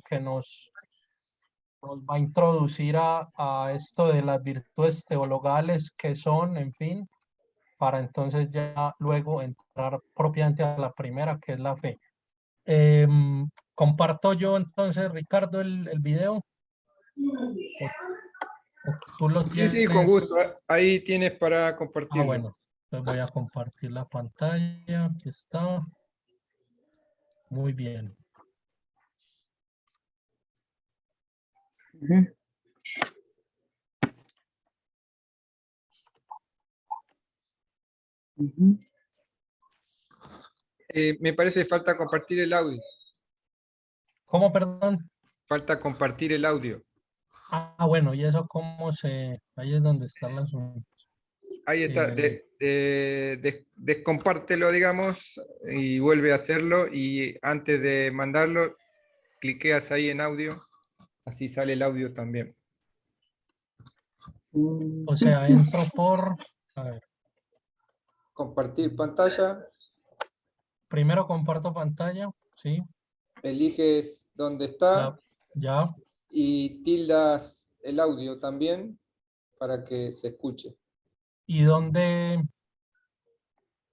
que nos va a introducir a esto de las virtudes teologales que son, en fin, para entonces ya luego entrar propiamente a la primera, que es la fe. Comparto yo entonces, Ricardo, el video. O tú lo Sí, sí, con tienes. gusto. Ahí tienes para compartirlo. Bueno, entonces voy a compartir la pantalla. Aquí está. Muy bien. Me parece que falta compartir el audio. ¿Cómo, perdón? Falta compartir el audio. Bueno, y eso ahí es donde están las... Ahí está. Descompártelo, digamos, y vuelve a hacerlo. Y antes de mandarlo, cliqueas ahí en audio. Así sale el audio también. O sea, entro por... A ver, Compartir pantalla. primero comparto pantalla, ¿sí? Eliges dónde está. Ya. Y tildas el audio también para que se escuche. ¿Y dónde?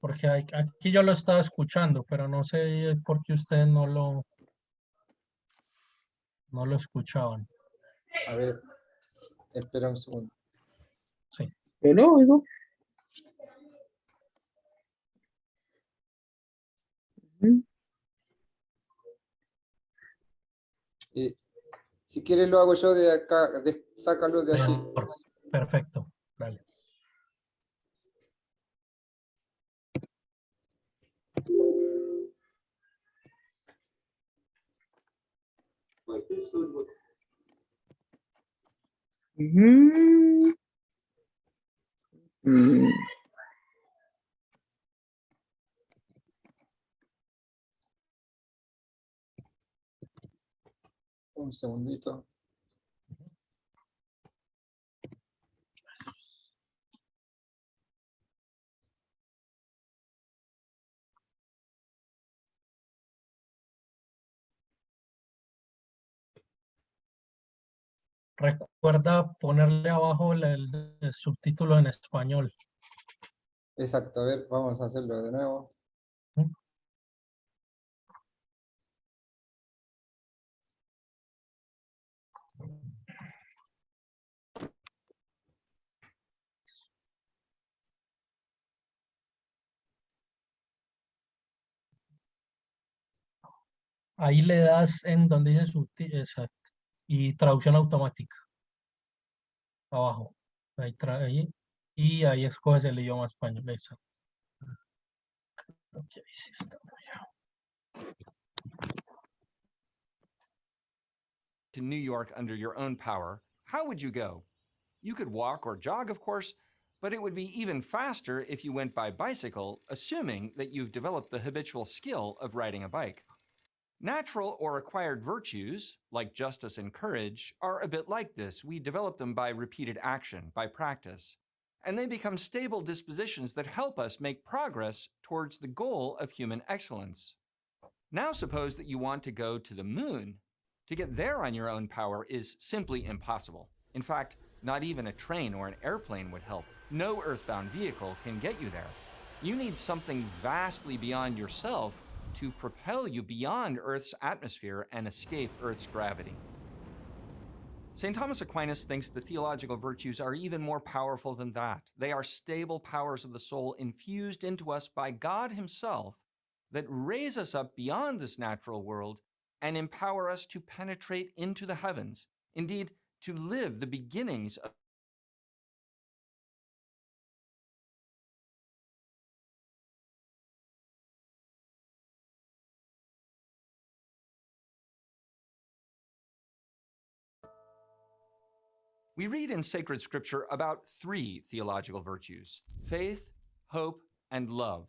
Porque aquí yo lo estaba escuchando, pero no sé por qué ustedes no lo escuchaban. A ver, espera un segundo. Sí. Yo no oigo. Si quieres lo hago yo de acá, sácalo de allí. Perfecto, dale. Un segundito. Recuerda ponerle abajo el subtítulo en español. Exacto, a ver, vamos a hacerlo de nuevo. Ahí le das en donde dice subtítulo, exacto, y traducción automática. Abajo. Ahí. Y ahí escoges el idioma español. Exacto. Ok, sí está. To New York under your own power, how would you go? You could walk or jog, of course, but it would be even faster if you went by bicycle, assuming that you've developed the habitual skill of riding a bike. Natural or acquired virtues, like justice and courage, are a bit like this. We develop them by repeated action, by practice. And they become stable dispositions that help us make progress towards the goal of human excellence. Now suppose that you want to go to the moon. To get there on your own power is simply impossible. In fact, not even a train or an airplane would help. No earthbound vehicle can get you there. You need something vastly beyond yourself to propel you beyond Earth's atmosphere and escape Earth's gravity. St. Thomas Aquinas thinks the theological virtues are even more powerful than that. They are stable powers of the soul infused into us by God Himself that raise us up beyond this natural world and empower us to penetrate into the heavens, indeed, to live the beginnings of We read in sacred scripture about 3 theological virtues: faith, hope, and love.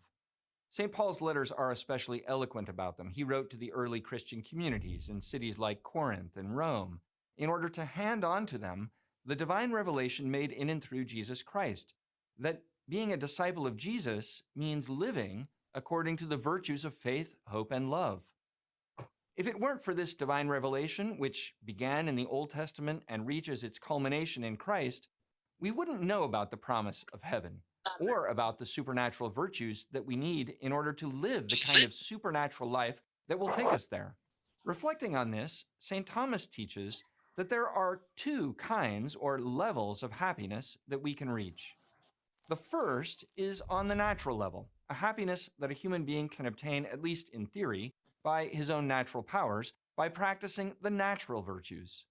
St. Paul's letters are especially eloquent about them. He wrote to the early Christian communities in cities like Corinth and Rome in order to hand on to them the divine revelation made in and through Jesus Christ, that being a disciple of Jesus means living according to the virtues of faith, hope, and love. If it weren't for this divine revelation, which began in the Old Testament and reaches its culmination in Christ, we wouldn't know about the promise of heaven or about the supernatural virtues that we need in order to live the kind of supernatural life that will take us there. Reflecting on this, St. Thomas teaches that there are two kinds or levels of happiness that we can reach. The first is on the natural level, a happiness that a human being can obtain, at least in theory, by his own natural powers, by practicing the natural virtues.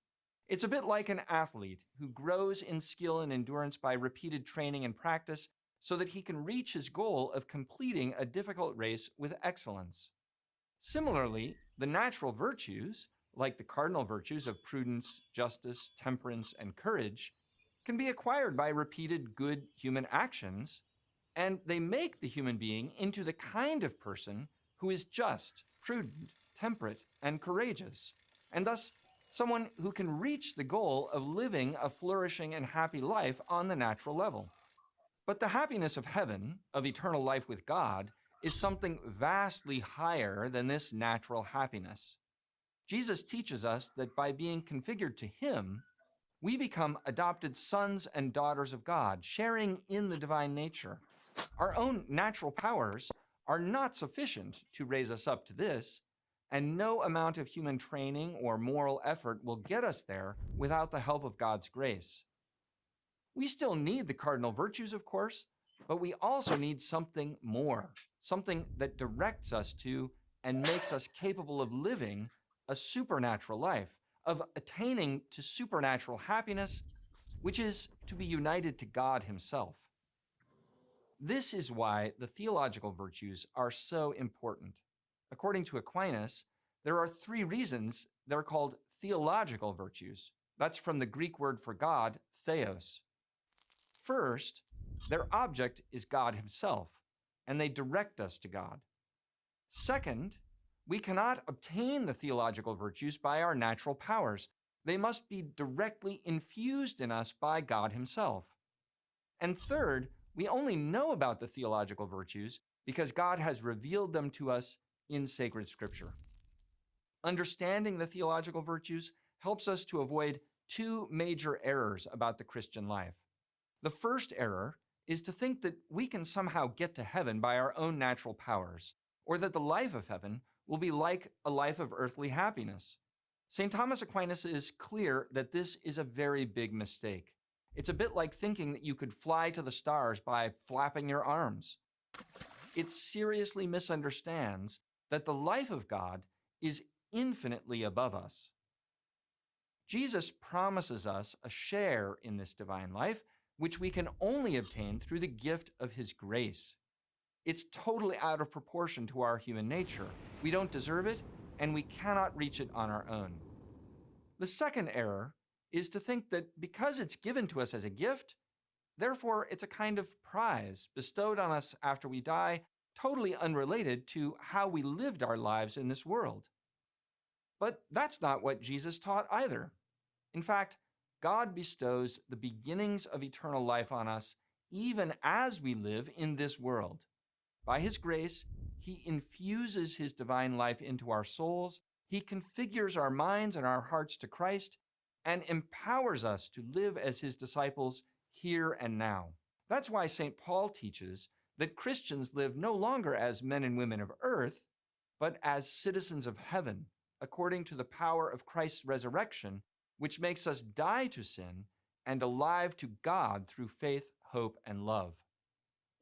It's a bit like an athlete who grows in skill and endurance by repeated training and practice so that he can reach his goal of completing a difficult race with excellence. Similarly, the natural virtues, like the cardinal virtues of prudence, justice, temperance, and courage, can be acquired by repeated good human actions, and they make the human being into the kind of person who is just, prudent, temperate, and courageous, and thus someone who can reach the goal of living a flourishing and happy life on the natural level. But the happiness of heaven, of eternal life with God, is something vastly higher than this natural happiness. Jesus teaches us that by being configured to Him, we become adopted sons and daughters of God, sharing in the divine nature. Our own natural powers are not sufficient to raise us up to this, and no amount of human training or moral effort will get us there without the help of God's grace. We still need the cardinal virtues, of course, but we also need something more, something that directs us to and makes us capable of living a supernatural life, of attaining to supernatural happiness, which is to be united to God Himself. This is why the theological virtues are so important. According to Aquinas, there are 3 reasons they're called theological virtues. That's from the Greek word for God, theos. First, their object is God Himself, and they direct us to God. Second, we cannot obtain the theological virtues by our natural powers. They must be directly infused in us by God Himself. And third, we only know about the theological virtues because God has revealed them to us in sacred Scripture. Understanding the theological virtues helps us to avoid 2 major errors about the Christian life. The first error is to think that we can somehow get to heaven by our own natural powers, or that the life of heaven will be like a life of earthly happiness. St. Thomas Aquinas is clear that this is a very big mistake. It's a bit like thinking that you could fly to the stars by flapping your arms. It seriously misunderstands that the life of God is infinitely above us. Jesus promises us a share in this divine life, which we can only obtain through the gift of His grace. It's totally out of proportion to our human nature. We don't deserve it, and we cannot reach it on our own. The second error is to think that because it's given to us as a gift, therefore it's a kind of prize bestowed on us after we die, totally unrelated to how we lived our lives in this world. But that's not what Jesus taught either. In fact, God bestows the beginnings of eternal life on us even as we live in this world. By His grace, He infuses His divine life into our souls, He configures our minds and our hearts to Christ, and empowers us to live as His disciples here and now. That's why St. Paul teaches that Christians live no longer as men and women of earth, but as citizens of heaven, according to the power of Christ's resurrection, which makes us die to sin and alive to God through faith, hope, and love.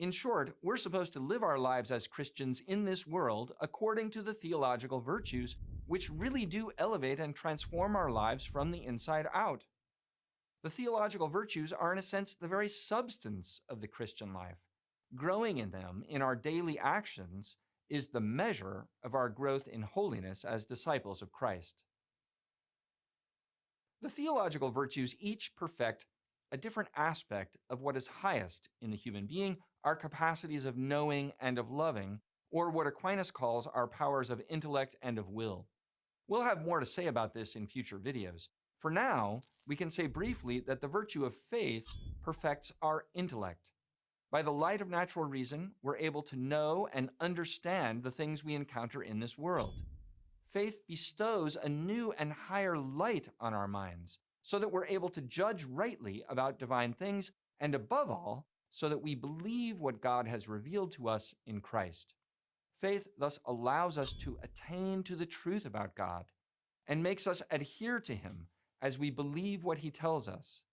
In short, we're supposed to live our lives as Christians in this world according to the theological virtues, which really do elevate and transform our lives from the inside out. The theological virtues are, in a sense, the very substance of the Christian life. Growing in them, in our daily actions, is the measure of our growth in holiness as disciples of Christ. The theological virtues each perfect a different aspect of what is highest in the human being, our capacities of knowing and of loving, or what Aquinas calls our powers of intellect and of will. We'll have more to say about this in future videos. For now, we can say briefly that the virtue of faith perfects our intellect. By the light of natural reason, we're able to know and understand the things we encounter in this world. faith bestows a new and higher light on our minds so that we're able to judge rightly about divine things, and above all, so that we believe what God has revealed to us in Christ. Faith thus allows us to attain to the truth about God and makes us adhere to him as we believe what he tells us.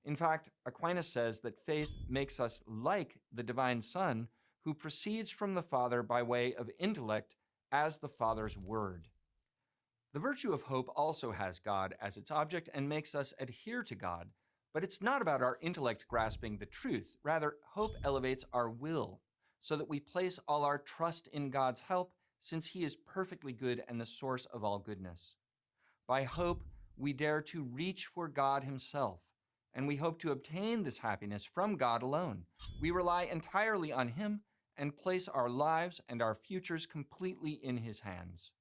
In fact, Aquinas says that faith makes us like the divine Son who proceeds from the Father by way of intellect as the Father's word. The virtue of hope also has God as its object and makes us adhere to God, but it's not about our intellect grasping the truth. Rather, hope elevates our will so that we place all our trust in God's help, since he is perfectly good and the source of all goodness. By hope, we dare to reach for God himself, and we hope to obtain this happiness from God alone. We rely entirely on him and place our lives and our futures completely in his hands.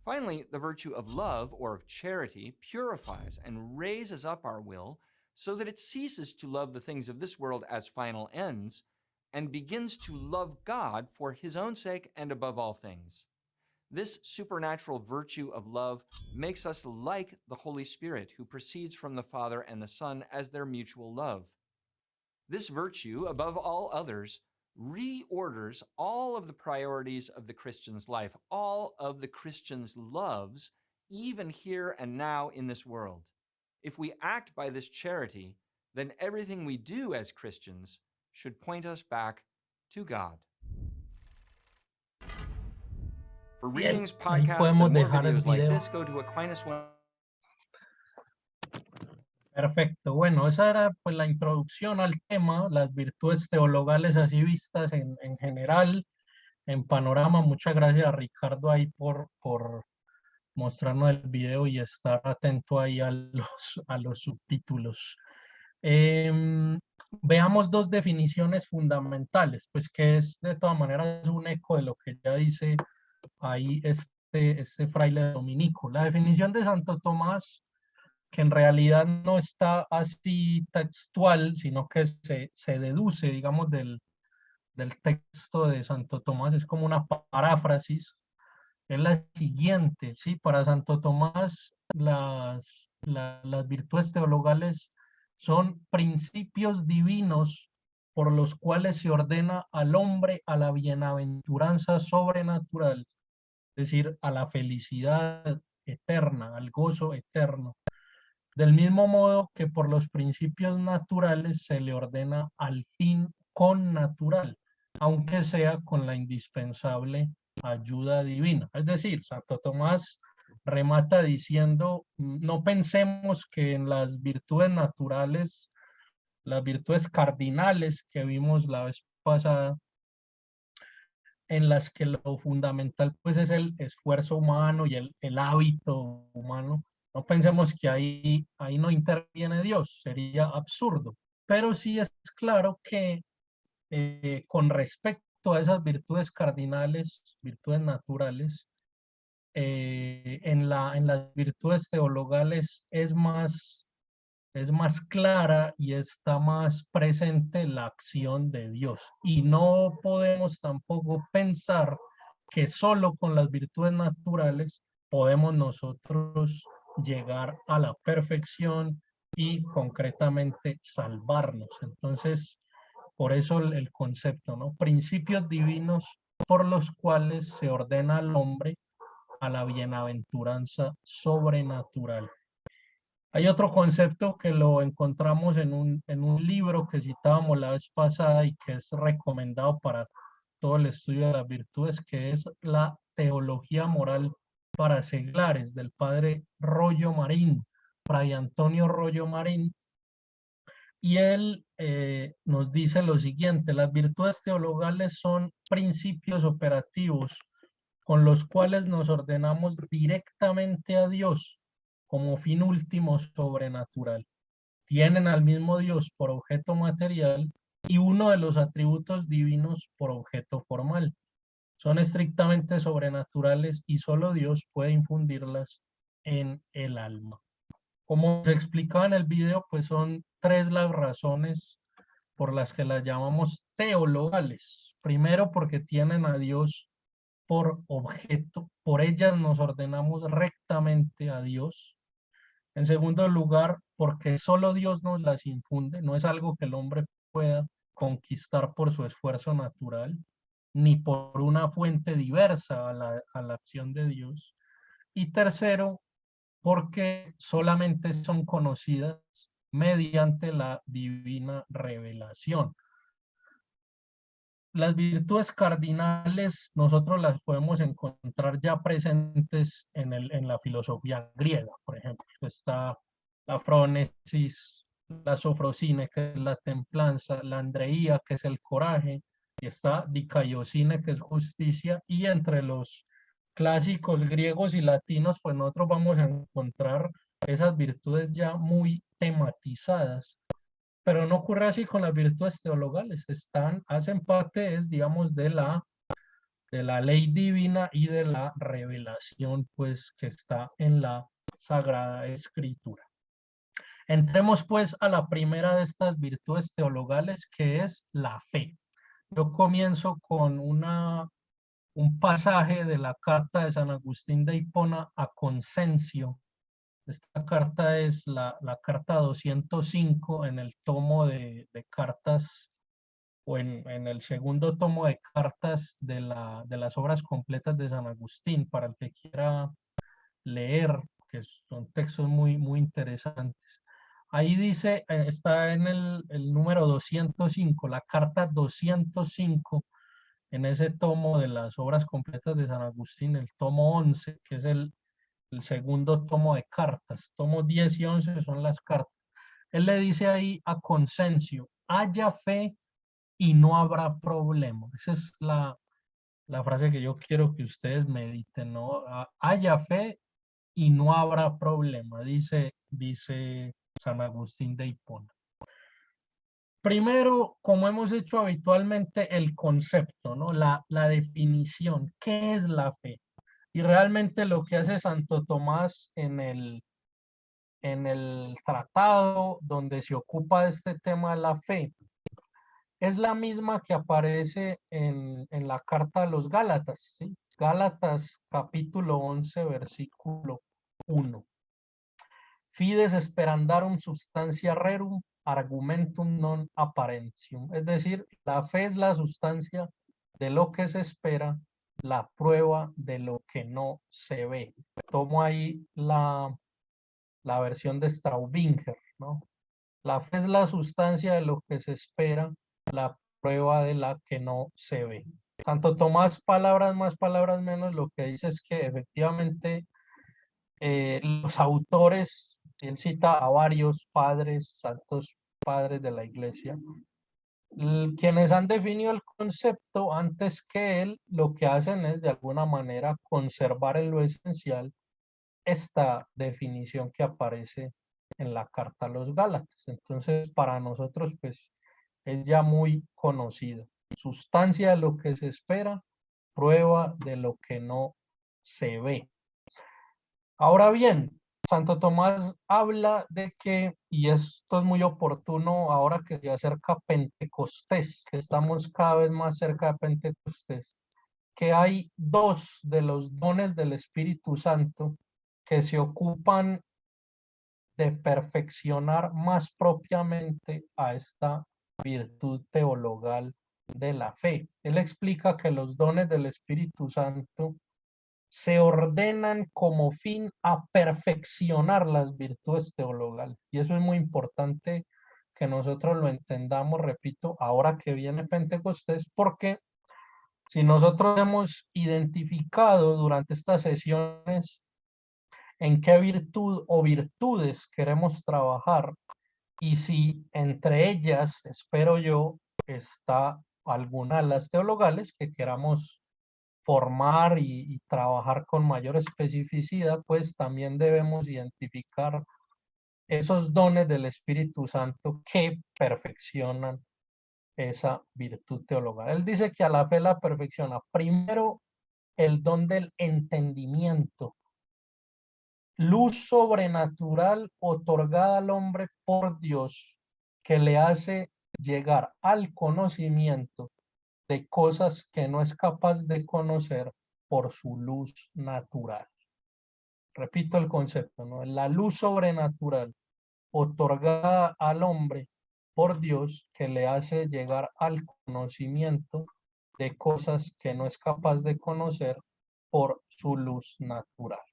Finally, the virtue of love, or of charity, purifies and raises up our will so that it ceases to love the things of this world as final ends and begins to love God for his own sake and above all things. This supernatural virtue of love makes us like the Holy Spirit, who proceeds from the Father and the Son as their mutual love. This virtue, above all others, reorders all of the priorities of the Christian's life, all of the Christian's loves, even here and now in this world. If we act by this charity, then everything we do as Christians should point us back to God. For Bien, readings, ahí podcasts, podemos and more dejar el videos like video. this, go to Aquinas One. Perfecto. Bueno, esa era pues la introducción al tema, las virtudes teologales así vistas en general, en panorama. Muchas gracias a Ricardo ahí por mostrarnos el video y estar atento ahí a los subtítulos. Veamos dos definiciones fundamentales, pues que es de todas maneras un eco de lo que ya dice ahí este fraile dominico. La definición de Santo Tomás, que en realidad no está así textual, sino que se deduce, digamos, del texto de Santo Tomás, es como una paráfrasis, es la siguiente, ¿sí? Para Santo Tomás, las virtudes teologales son principios divinos por los cuales se ordena al hombre a la bienaventuranza sobrenatural, es decir, a la felicidad eterna, al gozo eterno. Del mismo modo que por los principios naturales se le ordena al fin connatural, aunque sea con la indispensable ayuda divina. Es decir, Santo Tomás remata diciendo, no pensemos que en las virtudes naturales, las virtudes cardinales que vimos la vez pasada, en las que lo fundamental pues es el esfuerzo humano y el hábito humano. No pensemos que ahí no interviene Dios, sería absurdo. Pero sí es claro que con respecto a esas virtudes cardinales, virtudes naturales, en las virtudes teologales es más clara y está más presente la acción de Dios. Y no podemos tampoco pensar que solo con las virtudes naturales podemos nosotros llegar a la perfección y concretamente salvarnos. Entonces, por eso el concepto, ¿no? Principios divinos por los cuales se ordena al hombre a la bienaventuranza sobrenatural. Hay otro concepto que lo encontramos en un libro que citábamos la vez pasada y que es recomendado para todo el estudio de las virtudes, que es la teología moral para seglares del padre Rollo Marín, Fray Antonio Rollo Marín. Y él nos dice lo siguiente: las virtudes teologales son principios operativos con los cuales nos ordenamos directamente a Dios como fin último sobrenatural. Tienen al mismo Dios por objeto material y uno de los atributos divinos por objeto formal. Son estrictamente sobrenaturales y solo Dios puede infundirlas en el alma. Como se explicaba en el video, pues son tres las razones por las que las llamamos teologales. Primero, porque tienen a Dios por objeto, por ellas nos ordenamos rectamente a Dios. En segundo lugar, porque solo Dios nos las infunde, no es algo que el hombre pueda conquistar por su esfuerzo natural, ni por una fuente diversa a la acción de Dios. Y tercero, porque solamente son conocidas mediante la divina revelación. Las virtudes cardinales nosotros las podemos encontrar ya presentes en la filosofía griega, por ejemplo. Está la frónesis, la sofrosine, que es la templanza, la andreía, que es el coraje, y está dikaiosine, que es justicia, y entre los clásicos griegos y latinos, pues nosotros vamos a encontrar esas virtudes ya muy tematizadas, pero no ocurre así con las virtudes teologales. Hacen parte, digamos, de la ley divina y de la revelación, pues, que está en la Sagrada Escritura. Entremos, pues, a la primera de estas virtudes teologales, que es la fe. Yo comienzo con un pasaje de la carta de San Agustín de Hipona a Consencio. Esta carta es la carta 205 en el tomo de cartas, o en el segundo tomo de cartas de las obras completas de San Agustín, para el que quiera leer, que son textos muy, muy interesantes. Ahí dice, está en el número 205, la carta 205, en ese tomo de las obras completas de San Agustín, el tomo 11, que es el segundo tomo de cartas. Tomo 10 y 11 son las cartas. Él le dice ahí a Consencio: haya fe y no habrá problema. Esa es la frase que yo quiero que ustedes mediten, ¿no? Haya fe y no habrá problema, dice San Agustín de Hipona. Primero, como hemos hecho habitualmente, el concepto, ¿no? La definición. ¿Qué es la fe? Y realmente lo que hace Santo Tomás en el tratado donde se ocupa de este tema de la fe es la misma que aparece en la carta a los Gálatas, ¿sí? Gálatas capítulo 11, versículo 1. Fides sperandarum substantia rerum, argumentum non apparentium. Es decir, la fe es la sustancia de lo que se espera, la prueba de lo que no se ve. Tomo ahí la versión de Staubinger, ¿no? La fe es la sustancia de lo que se espera, la prueba de la que no se ve. Santo Tomás, palabras más, palabras menos, lo que dice es que efectivamente los autores, él cita a varios padres, santos padres de la iglesia, quienes han definido el concepto antes que él, lo que hacen es de alguna manera conservar en lo esencial esta definición que aparece en la carta a los Gálatas. Entonces, para nosotros, pues, es ya muy conocida. Sustancia de lo que se espera, prueba de lo que no se ve. Ahora bien, Santo Tomás habla de que, y esto es muy oportuno ahora que se acerca Pentecostés, que estamos cada vez más cerca de Pentecostés, que hay dos de los dones del Espíritu Santo que se ocupan de perfeccionar más propiamente a esta virtud teologal de la fe. Él explica que los dones del Espíritu Santo se ordenan como fin a perfeccionar las virtudes teologales. Y eso es muy importante que nosotros lo entendamos, repito, ahora que viene Pentecostés, porque si nosotros hemos identificado durante estas sesiones en qué virtud o virtudes queremos trabajar, y si entre ellas, espero yo, está alguna de las teologales que queramos formar y trabajar con mayor especificidad, pues también debemos identificar esos dones del Espíritu Santo que perfeccionan esa virtud teologal. Él dice que a la fe la perfecciona primero el don del entendimiento, luz sobrenatural otorgada al hombre por Dios, que le hace llegar al conocimiento de cosas que no es capaz de conocer por su luz natural. Repito el concepto, ¿no? La luz sobrenatural otorgada al hombre por Dios, que le hace llegar al conocimiento de cosas que no es capaz de conocer por su luz natural.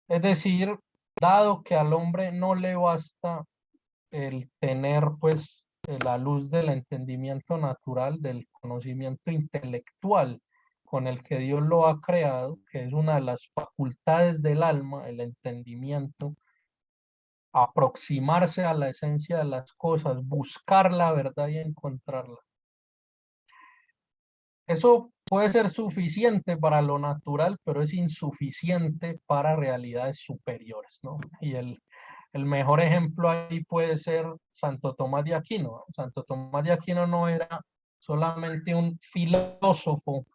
Es decir, dado que al hombre no le basta el tener pues la luz del entendimiento natural, del conocimiento intelectual con el que Dios lo ha creado, que es una de las facultades del alma, el entendimiento, aproximarse a la esencia de las cosas, buscar la verdad y encontrarla. Eso puede ser suficiente para lo natural, pero es insuficiente para realidades superiores, ¿no? Y el mejor ejemplo ahí puede ser Santo Tomás de Aquino, ¿no? Santo Tomás de Aquino no era solamente un filósofo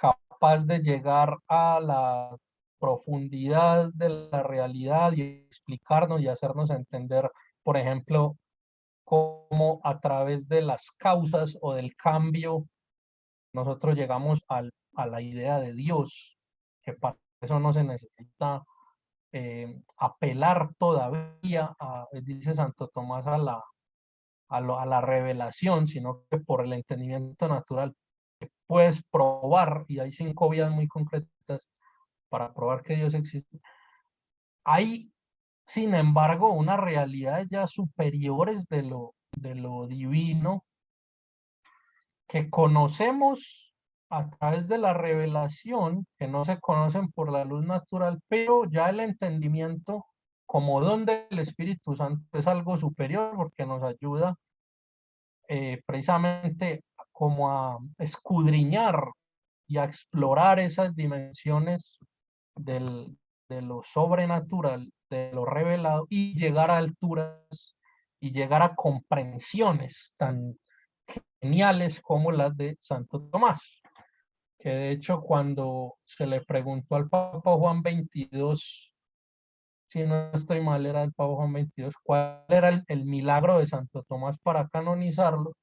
capaz de llegar a la profundidad de la realidad y explicarnos y hacernos entender, por ejemplo, cómo a través de las causas o del cambio nosotros llegamos a la idea de Dios, que para eso no se necesita apelar todavía, dice Santo Tomás, a la revelación, sino que por el entendimiento natural puedes probar, y hay 5 vías muy concretas para probar que Dios existe. Hay, sin embargo, unas realidades ya superiores de lo divino que conocemos a través de la revelación, que no se conocen por la luz natural, pero ya el entendimiento como don del Espíritu Santo es algo superior porque nos ayuda precisamente como a escudriñar y a explorar esas dimensiones de lo sobrenatural, de lo revelado, y llegar a alturas y llegar a comprensiones tan geniales como las de Santo Tomás, que de hecho cuando se le preguntó al Papa Juan XXII, si no estoy mal, era el Papa Juan XXII, cuál era el milagro de Santo Tomás para canonizarlo,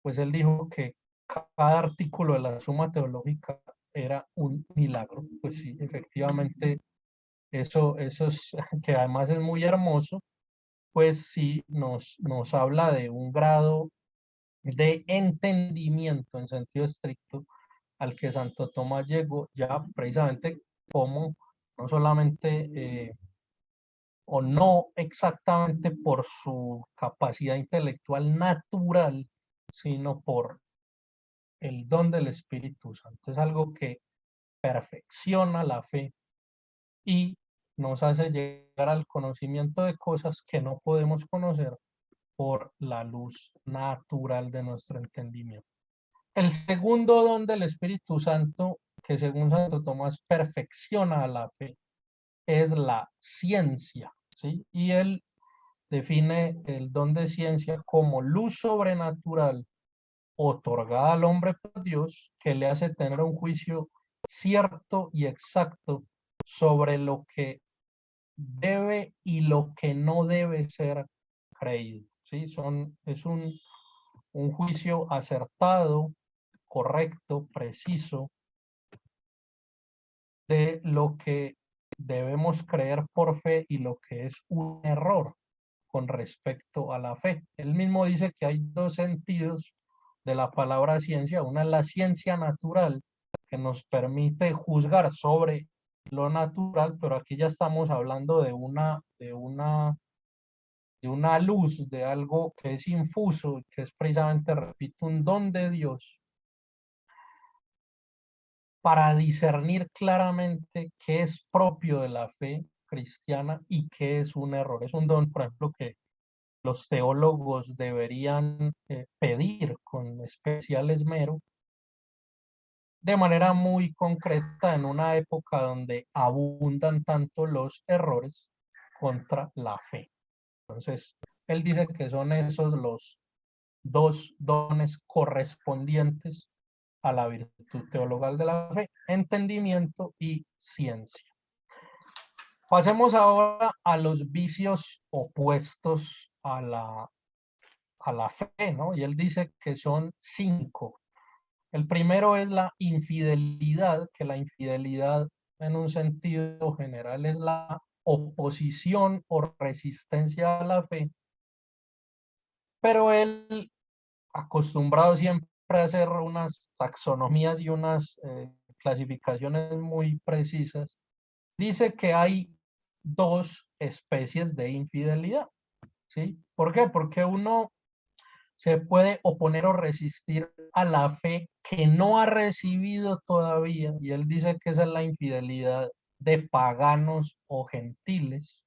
pues él dijo que cada artículo de la Suma Teológica era un milagro. Pues sí, efectivamente, eso es, que además es muy hermoso, pues sí nos habla de un grado de entendimiento en sentido estricto al que Santo Tomás llegó ya precisamente como no solamente o no exactamente por su capacidad intelectual natural, sino por el don del Espíritu Santo. Es algo que perfecciona la fe y nos hace llegar al conocimiento de cosas que no podemos conocer por la luz natural de nuestro entendimiento. El segundo don del Espíritu Santo, que según Santo Tomás perfecciona a la fe, es la ciencia, ¿sí? Y él define el don de ciencia como luz sobrenatural otorgada al hombre por Dios, que le hace tener un juicio cierto y exacto sobre lo que debe y lo que no debe ser creído, ¿sí? Es un juicio acertado, correcto, preciso, de lo que debemos creer por fe y lo que es un error con respecto a la fe. Él mismo dice que hay 2 sentidos de la palabra ciencia. Una es la ciencia natural, que nos permite juzgar sobre lo natural, pero aquí ya estamos hablando de una luz, de algo que es infuso, que es precisamente, repito, un don de Dios, para discernir claramente qué es propio de la fe cristiana y qué es un error. Es un don, por ejemplo, que los teólogos deberían pedir con especial esmero, de manera muy concreta en una época donde abundan tanto los errores contra la fe. Entonces, él dice que son esos los 2 dones correspondientes a la virtud teologal de la fe: entendimiento y ciencia. Pasemos ahora a los vicios opuestos a la fe, ¿no? Y él dice que son 5. El primero es la infidelidad, que la infidelidad en un sentido general es la oposición o resistencia a la fe, pero él, acostumbrado siempre a hacer unas taxonomías y unas clasificaciones muy precisas, dice que hay dos especies de infidelidad, ¿sí? ¿Por qué? Porque uno se puede oponer o resistir a la fe que no ha recibido todavía, y él dice que esa es la infidelidad de paganos o gentiles.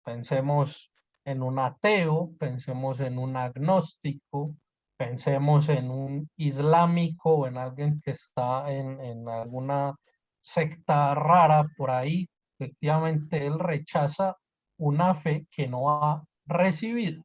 Pensemos en un ateo, pensemos en un agnóstico, pensemos en un islámico o en alguien que está en alguna secta rara por ahí. Efectivamente, él rechaza una fe que no ha recibido.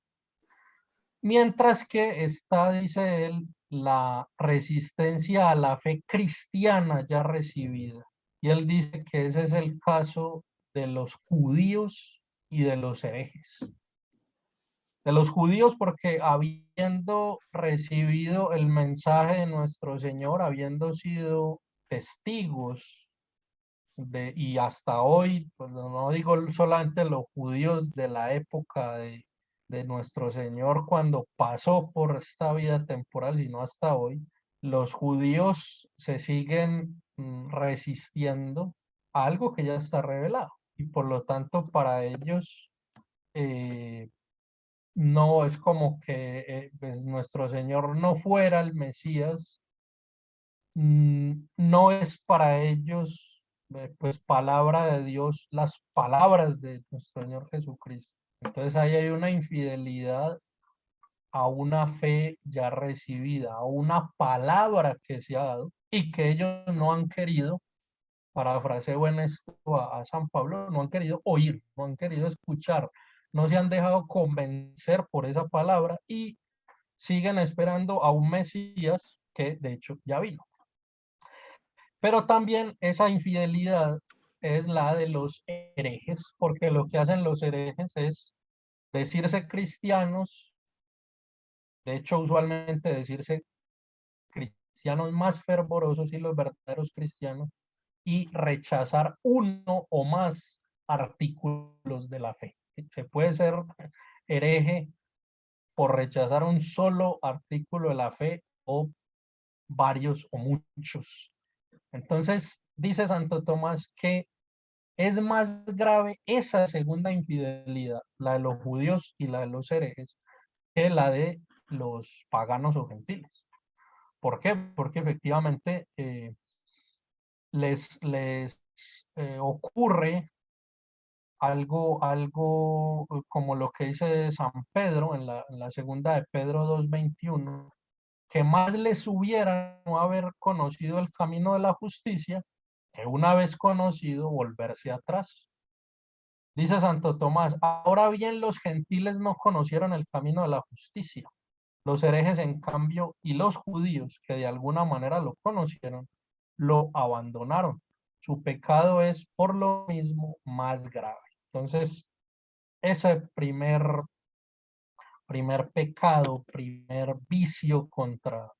Mientras que está, dice él, la resistencia a la fe cristiana ya recibida. Y él dice que ese es el caso de los judíos y de los herejes. De los judíos porque habiendo recibido el mensaje de nuestro Señor, habiendo sido testigos y hasta hoy, pues no digo solamente los judíos de la época de nuestro Señor cuando pasó por esta vida temporal, sino hasta hoy, los judíos se siguen resistiendo a algo que ya está revelado. Y por lo tanto, para ellos no es como que pues, nuestro Señor no fuera el Mesías, no es para ellos, pues, palabra de Dios, las palabras de nuestro Señor Jesucristo. Entonces ahí hay una infidelidad a una fe ya recibida, a una palabra que se ha dado y que ellos no han querido, parafraseo en esto a San Pablo, no han querido oír, no han querido escuchar, no se han dejado convencer por esa palabra y siguen esperando a un Mesías que de hecho ya vino. Pero también esa infidelidad es la de los herejes, porque lo que hacen los herejes es decirse cristianos, de hecho usualmente decirse cristianos más fervorosos y los verdaderos cristianos, y rechazar uno o más artículos de la fe. Se puede ser hereje por rechazar un solo artículo de la fe o varios o muchos. Entonces, dice Santo Tomás que es más grave esa segunda infidelidad, la de los judíos y la de los herejes, que la de los paganos o gentiles. ¿Por qué? Porque efectivamente les ocurre algo como lo que dice San Pedro en la segunda de Pedro 2:21, que más les hubiera no haber conocido el camino de la justicia que una vez conocido volverse atrás. Dice Santo Tomás, ahora bien los gentiles no conocieron el camino de la justicia. Los herejes, en cambio, y los judíos, que de alguna manera lo conocieron, lo abandonaron. Su pecado es por lo mismo más grave. Entonces, ese primer pecado, primer vicio contra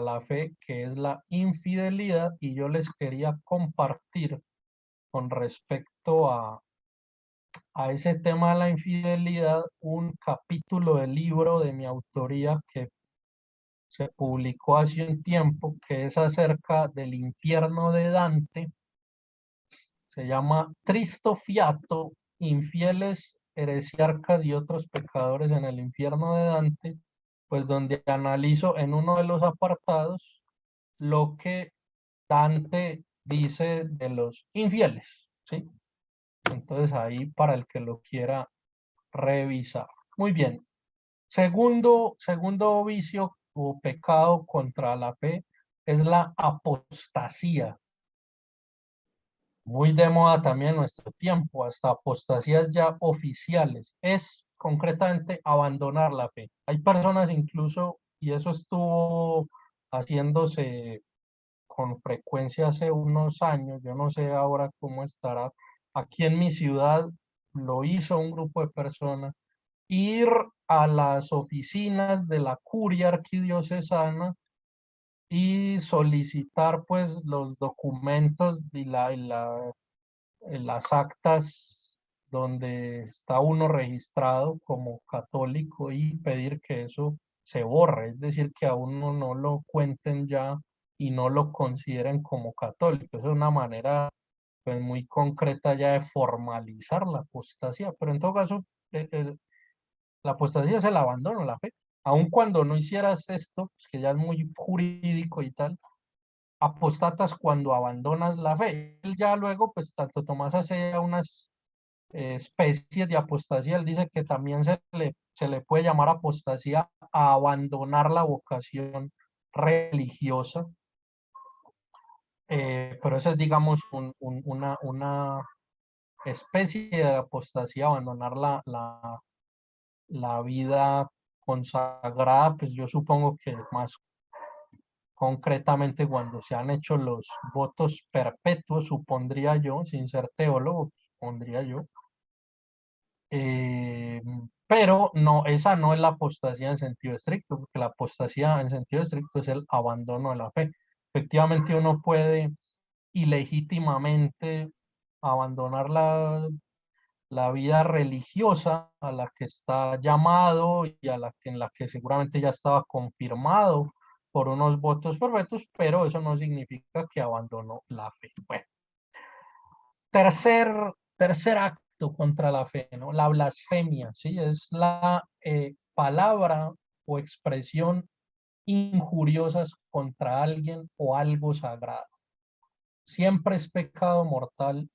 la fe, que es la infidelidad, y yo les quería compartir con respecto a ese tema de la infidelidad un capítulo del libro de mi autoría que se publicó hace un tiempo, que es acerca del infierno de Dante. Se llama Tristo Fiato, infieles, heresiarcas y otros pecadores en el infierno de Dante, pues donde analizo en uno de los apartados lo que Dante dice de los infieles, ¿sí? Entonces ahí para el que lo quiera revisar. Muy bien. Segundo vicio o pecado contra la fe es la apostasía. Muy de moda también en nuestro tiempo, hasta apostasías ya oficiales. Es concretamente abandonar la fe. Hay personas incluso, y eso estuvo haciéndose con frecuencia hace unos años, yo no sé ahora cómo estará. Aquí en mi ciudad lo hizo un grupo de personas, ir a las oficinas de la curia arquidiocesana y solicitar pues los documentos y las actas donde está uno registrado como católico y pedir que eso se borre, es decir, que a uno no lo cuenten ya y no lo consideren como católico. Eso es una manera pues muy concreta ya de formalizar la apostasía, pero en todo caso la apostasía es el abandono de la fe. Aun cuando no hicieras esto, pues que ya es muy jurídico y tal, apostatas cuando abandonas la fe. Él ya luego, pues tanto Tomás hace unas especies de apostasía, él dice que también se le puede llamar apostasía a abandonar la vocación religiosa, pero eso es, digamos, una especie de apostasía, abandonar la vida consagrada, pues yo supongo que más concretamente cuando se han hecho los votos perpetuos, supondría yo, sin ser teólogo, supondría yo. Eh, pero no, esa no es la apostasía en sentido estricto, porque la apostasía en sentido estricto es el abandono de la fe. Efectivamente, uno puede ilegítimamente abandonar la vida religiosa a la que está llamado y en la que seguramente ya estaba confirmado por unos votos perpetuos, pero eso no significa que abandonó la fe. Bueno, tercer, tercer acto contra la fe, ¿no? La blasfemia, ¿sí? Es la palabra o expresión injuriosas contra alguien o algo sagrado. Siempre es pecado mortal,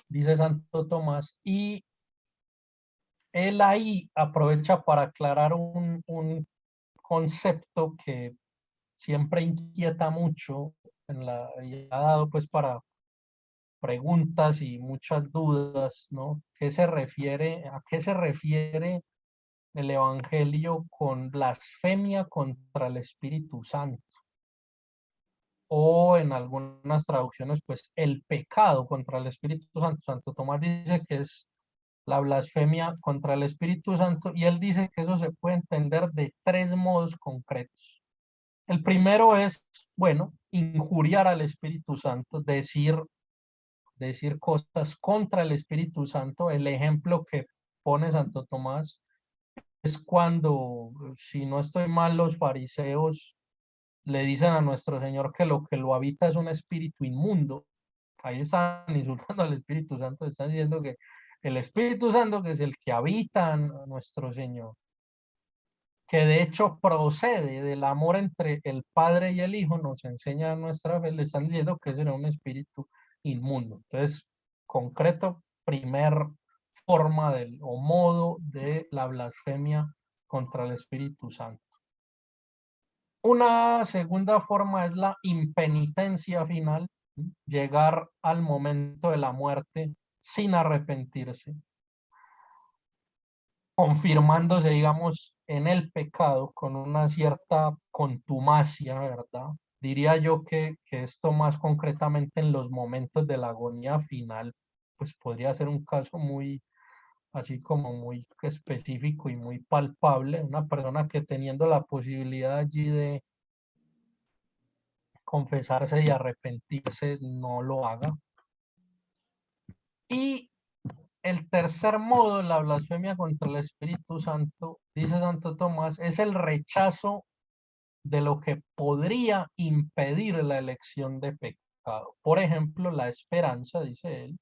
dice Santo Tomás, y él ahí aprovecha para aclarar un concepto que siempre inquieta mucho y ha dado pues para preguntas y muchas dudas, ¿no? ¿A qué se refiere el Evangelio con blasfemia contra el Espíritu Santo? O en algunas traducciones, pues el pecado contra el Espíritu Santo. Santo Tomás dice que es la blasfemia contra el Espíritu Santo, y él dice que eso se puede entender de tres modos concretos. El primero es, bueno, injuriar al Espíritu Santo, decir cosas contra el Espíritu Santo. El ejemplo que pone Santo Tomás es cuando, si no estoy mal, los fariseos le dicen a nuestro Señor que lo que lo habita es un espíritu inmundo. Ahí están insultando al Espíritu Santo, están diciendo que el Espíritu Santo, que es el que habita en nuestro Señor, que de hecho procede del amor entre el Padre y el Hijo, nos enseña nuestra fe, le están diciendo que será un espíritu inmundo. Entonces, concreto, primer forma o modo de la blasfemia contra el Espíritu Santo. Una segunda forma es la impenitencia final, llegar al momento de la muerte sin arrepentirse, confirmándose, digamos, en el pecado con una cierta contumacia, ¿verdad? Diría yo que esto más concretamente en los momentos de la agonía final, pues podría ser un caso muy, así como muy específico y muy palpable, una persona que teniendo la posibilidad allí de confesarse y arrepentirse, no lo haga. Y el tercer modo, la blasfemia contra el Espíritu Santo, dice Santo Tomás, es el rechazo de lo que podría impedir la elección de pecado. Por ejemplo, la esperanza, dice él,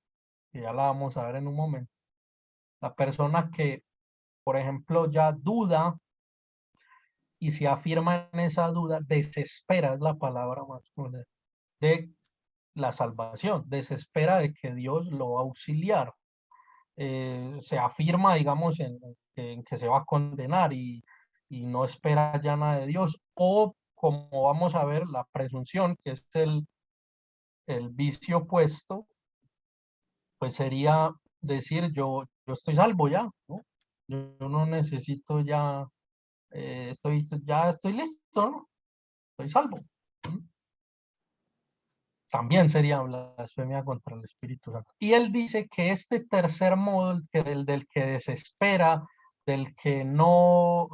que ya la vamos a ver en un momento. La persona que, por ejemplo, ya duda y se afirma en esa duda, desespera, es la palabra más fuerte, de la salvación, desespera de que Dios lo va a auxiliar. Se afirma, digamos, en que se va a condenar y no espera ya nada de Dios, o como vamos a ver, la presunción, que es el vicio opuesto, pues sería decir yo estoy salvo ya, ¿no? Yo no necesito ya, ya estoy listo, ¿no? Estoy salvo. También sería blasfemia contra el Espíritu Santo. Y él dice que este tercer modo, del que desespera, del que no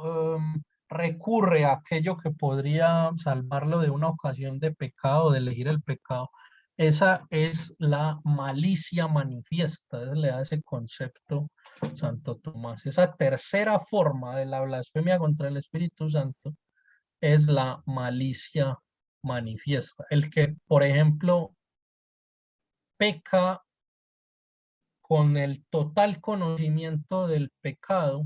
recurre a aquello que podría salvarlo de una ocasión de pecado, de elegir el pecado. Esa es la malicia manifiesta, le da ese concepto Santo Tomás. Esa tercera forma de la blasfemia contra el Espíritu Santo es la malicia manifiesta. El que, por ejemplo, peca con el total conocimiento del pecado,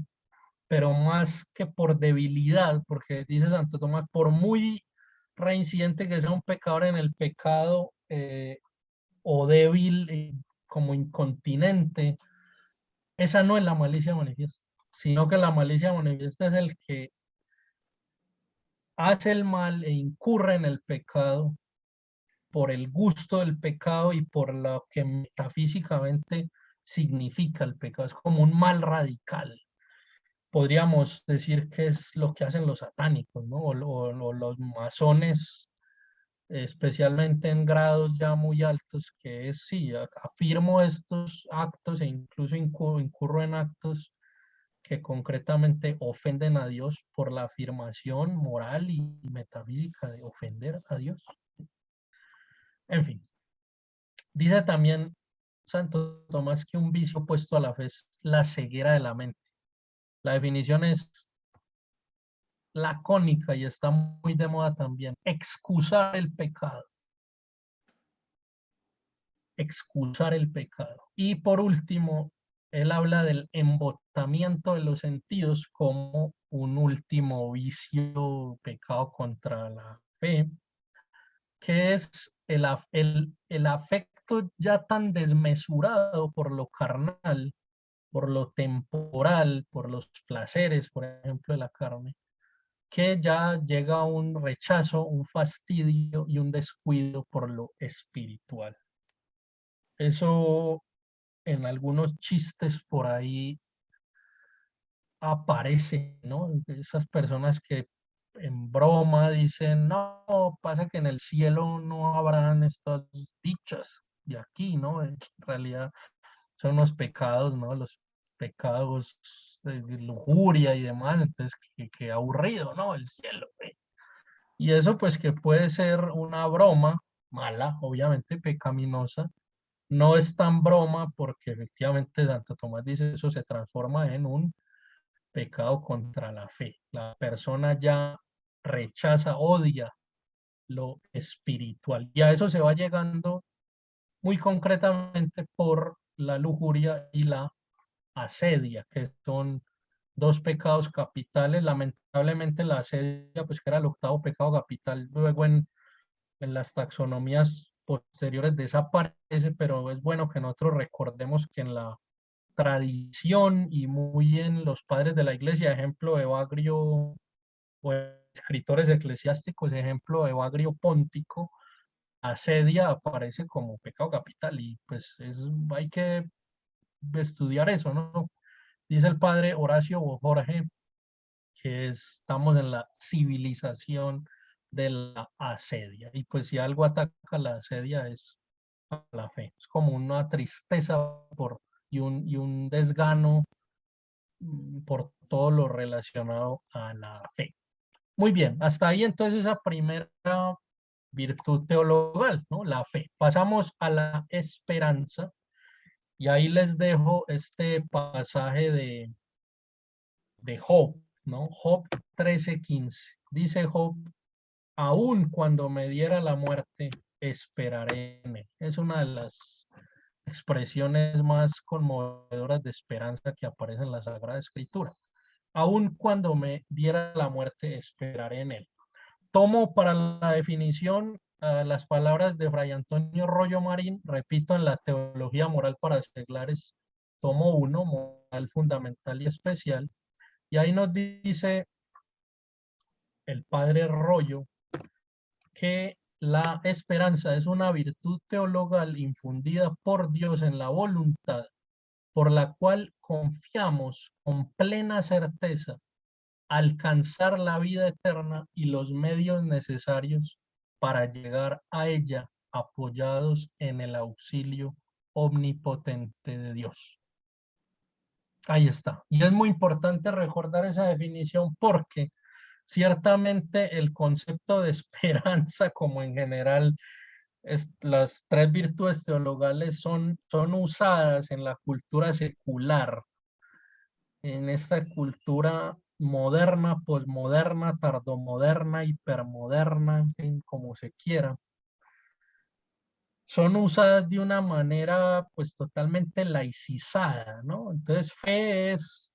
pero más que por debilidad, porque dice Santo Tomás, por muy reincidente que sea un pecador en el pecado o débil como incontinente, esa no es la malicia manifiesta, sino que la malicia manifiesta es el que hace el mal e incurre en el pecado por el gusto del pecado y por lo que metafísicamente significa el pecado. Es como un mal radical. Podríamos decir que es lo que hacen los satánicos, ¿no? O los masones, especialmente en grados ya muy altos, que es, sí, afirmo estos actos e incluso incurro en actos que concretamente ofenden a Dios por la afirmación moral y metafísica de ofender a Dios. En fin, dice también Santo Tomás que un vicio opuesto a la fe es la ceguera de la mente. La definición es lacónica y está muy de moda también. Excusar el pecado. Excusar el pecado. Y por último, él habla del embotamiento de los sentidos como un último vicio, pecado contra la fe, que es el afecto ya tan desmesurado por lo carnal, por lo temporal, por los placeres, por ejemplo, de la carne, que ya llega un rechazo, un fastidio y un descuido por lo espiritual. Eso en algunos chistes por ahí aparece, ¿no? Esas personas que en broma dicen, no, pasa que en el cielo no habrán estas dichas de aquí, ¿no? En realidad son los pecados, ¿no? Los pecados de lujuria y demás, entonces que aburrido, ¿no? El cielo. Y eso pues que puede ser una broma mala, obviamente pecaminosa, no es tan broma porque efectivamente Santo Tomás dice eso se transforma en un pecado contra la fe. La persona ya rechaza, odia lo espiritual. Y a eso se va llegando muy concretamente por la lujuria y la asedia, que son dos pecados capitales. Lamentablemente la asedia, pues que era el octavo pecado capital, luego en las taxonomías posteriores desaparece, pero es bueno que nosotros recordemos que en la tradición y muy en los padres de la iglesia, ejemplo Evagrio, o escritores eclesiásticos, ejemplo Evagrio Póntico, asedia aparece como pecado capital y pues hay que estudiar eso, ¿no? Dice el padre Horacio Jorge que estamos en la civilización de la asedia y pues si algo ataca la asedia es a la fe, es como una tristeza y un desgano por todo lo relacionado a la fe. Muy bien, hasta ahí entonces esa primera virtud teologal, ¿no? La fe. Pasamos a la esperanza y ahí les dejo este pasaje de Job, ¿no? Job 13:15. Dice Job, aun cuando me diera la muerte, esperaré en él. Es una de las expresiones más conmovedoras de esperanza que aparece en la Sagrada Escritura. Aun cuando me diera la muerte, esperaré en él. Tomo para la definición las palabras de Fray Antonio Rollo Marín, repito, en la Teología Moral para Seglares, tomo 1, moral fundamental y especial, y ahí nos dice el padre Rollo que la esperanza es una virtud teologal infundida por Dios en la voluntad, por la cual confiamos con plena certeza alcanzar la vida eterna y los medios necesarios para llegar a ella apoyados en el auxilio omnipotente de Dios. Ahí está. Y es muy importante recordar esa definición porque Ciertamente el concepto de esperanza, como en general las tres virtudes teologales son usadas en la cultura secular, en esta cultura moderna, posmoderna, tardomoderna, hipermoderna, en fin, como se quiera. Son usadas de una manera pues totalmente laicizada, ¿no? Entonces fe es,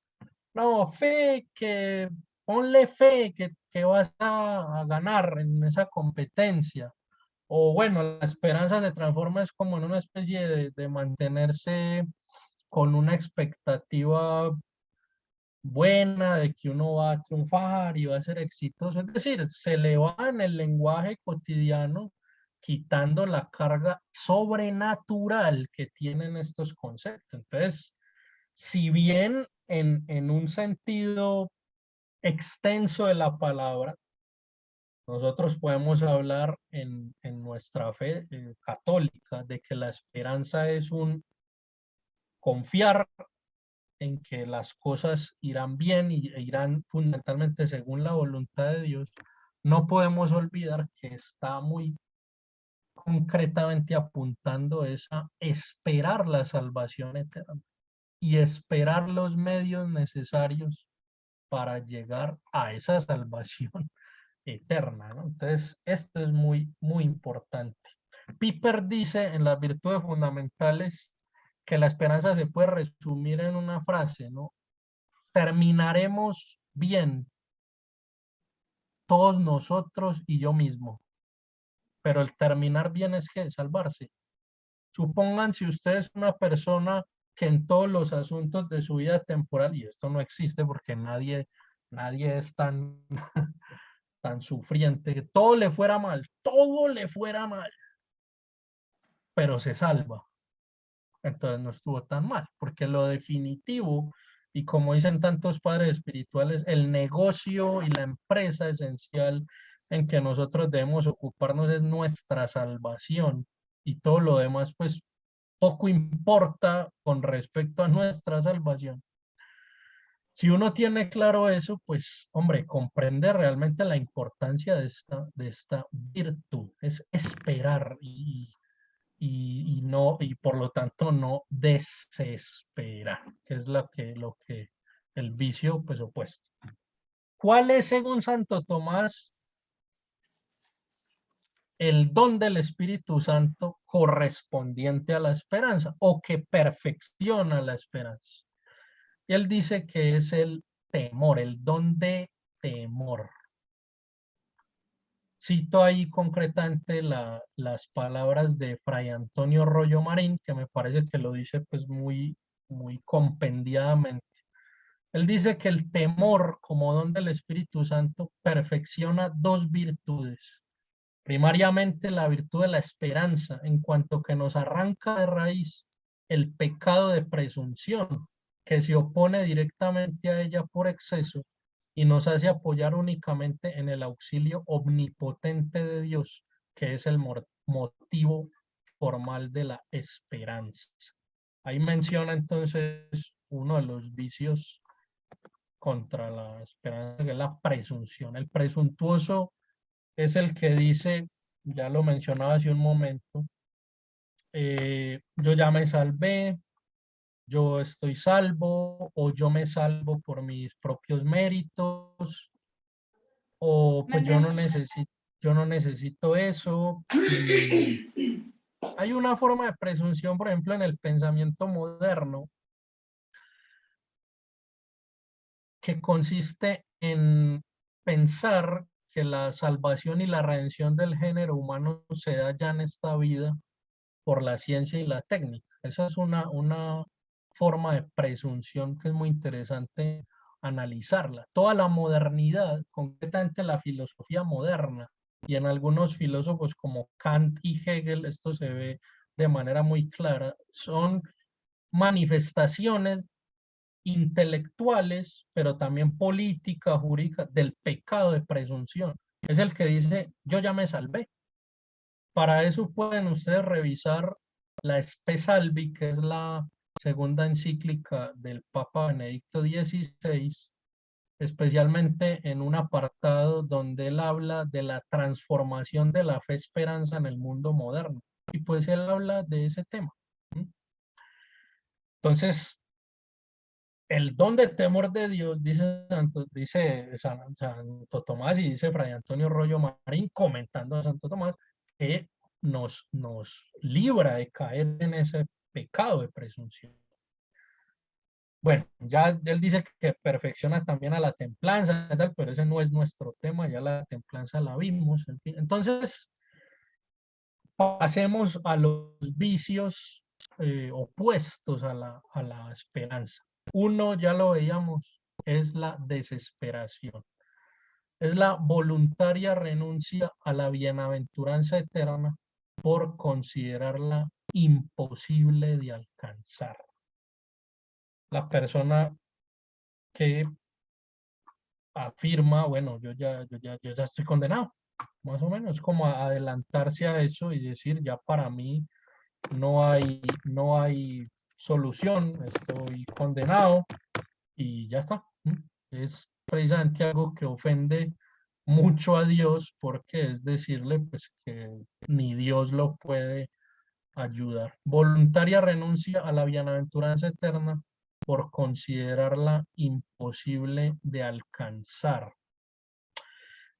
no, fe que, ponle fe que vas a ganar en esa competencia. O bueno, la esperanza se transforma es como en una especie de mantenerse con una expectativa buena de que uno va a triunfar y va a ser exitoso. Es decir, se le va en el lenguaje cotidiano quitando la carga sobrenatural que tienen estos conceptos. Entonces, si bien en un sentido extenso de la palabra, nosotros podemos hablar en nuestra fe católica de que la esperanza es un confiar en que las cosas irán bien e irán fundamentalmente según la voluntad de Dios. No podemos olvidar que está muy concretamente apuntando es a esperar la salvación eterna y esperar los medios necesarios para llegar a esa salvación eterna, ¿no? Entonces, esto es muy, muy importante. Piper dice en las virtudes fundamentales que la esperanza se puede resumir en una frase, ¿no? Terminaremos bien, todos nosotros y yo mismo. Pero el terminar bien es que salvarse. Supongan si usted es una persona que en todos los asuntos de su vida temporal, y esto no existe porque nadie es tan, tan sufriente, que todo le fuera mal, pero se salva. Entonces no estuvo tan mal, porque lo definitivo, y como dicen tantos padres espirituales, el negocio y la empresa esencial en que nosotros debemos ocuparnos es nuestra salvación, y todo lo demás pues poco importa con respecto a nuestra salvación. Si uno tiene claro eso, pues hombre, comprende realmente la importancia de esta virtud, es esperar y no, y por lo tanto no desesperar, que es lo que el vicio pues opuesto. ¿Cuál es, según Santo Tomás, el don del Espíritu Santo correspondiente a la esperanza o que perfecciona la esperanza? Y él dice que es el temor, el don de temor. Cito ahí concretamente las palabras de Fray Antonio Rollo Marín, que me parece que lo dice pues muy, muy compendiadamente. Él dice que el temor como don del Espíritu Santo perfecciona dos virtudes. Primariamente la virtud de la esperanza, en cuanto que nos arranca de raíz el pecado de presunción, que se opone directamente a ella por exceso y nos hace apoyar únicamente en el auxilio omnipotente de Dios, que es el motivo formal de la esperanza. Ahí menciona entonces uno de los vicios contra la esperanza, que es la presunción. El presuntuoso es el que dice, ya lo mencionaba hace un momento, yo ya me salvé, yo estoy salvo, o yo me salvo por mis propios méritos, o pues yo no necesito eso. Y hay una forma de presunción, por ejemplo, en el pensamiento moderno, que consiste en pensar que la salvación y la redención del género humano se da ya en esta vida por la ciencia y la técnica. Esa es una forma de presunción que es muy interesante analizarla. Toda la modernidad, concretamente la filosofía moderna, y en algunos filósofos como Kant y Hegel, esto se ve de manera muy clara, son manifestaciones intelectuales, pero también políticas, jurídicas, del pecado de presunción. Es el que dice, yo ya me salvé. Para eso pueden ustedes revisar la Spe Salvi, que es la segunda encíclica del Papa Benedicto XVI, especialmente en un apartado donde él habla de la transformación de la fe esperanza en el mundo moderno. Y pues él habla de ese tema. Entonces, el don de temor de Dios, dice Santo Tomás y dice Fray Antonio Rollo Marín, comentando a Santo Tomás, que nos libra de caer en ese pecado de presunción. Bueno, ya él dice que perfecciona también a la templanza, tal, pero ese no es nuestro tema, ya la templanza la vimos. En fin. Entonces, pasemos a los vicios opuestos a la esperanza. Uno, ya lo veíamos, es la desesperación. Es la voluntaria renuncia a la bienaventuranza eterna por considerarla imposible de alcanzar. La persona que afirma, bueno, yo ya estoy condenado, más o menos, como adelantarse a eso y decir, ya para mí no hay solución, estoy condenado y ya está. Es precisamente algo que ofende mucho a Dios porque es decirle pues que ni Dios lo puede ayudar. Voluntaria renuncia a la bienaventuranza eterna por considerarla imposible de alcanzar.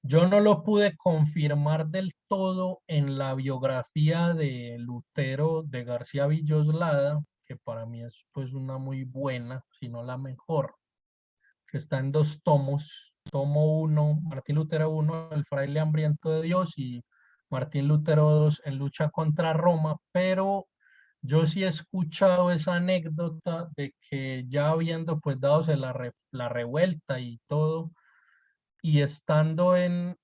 Yo no lo pude confirmar del todo en la biografía de Lutero de García Villoslada, que para mí es pues una muy buena, si no la mejor, que está en 2 tomos. Tomo 1, Martín Lutero 1, El fraile hambriento de Dios, y Martín Lutero 2, En lucha contra Roma, pero yo sí he escuchado esa anécdota de que ya habiendo pues dado la revuelta y todo, y estando en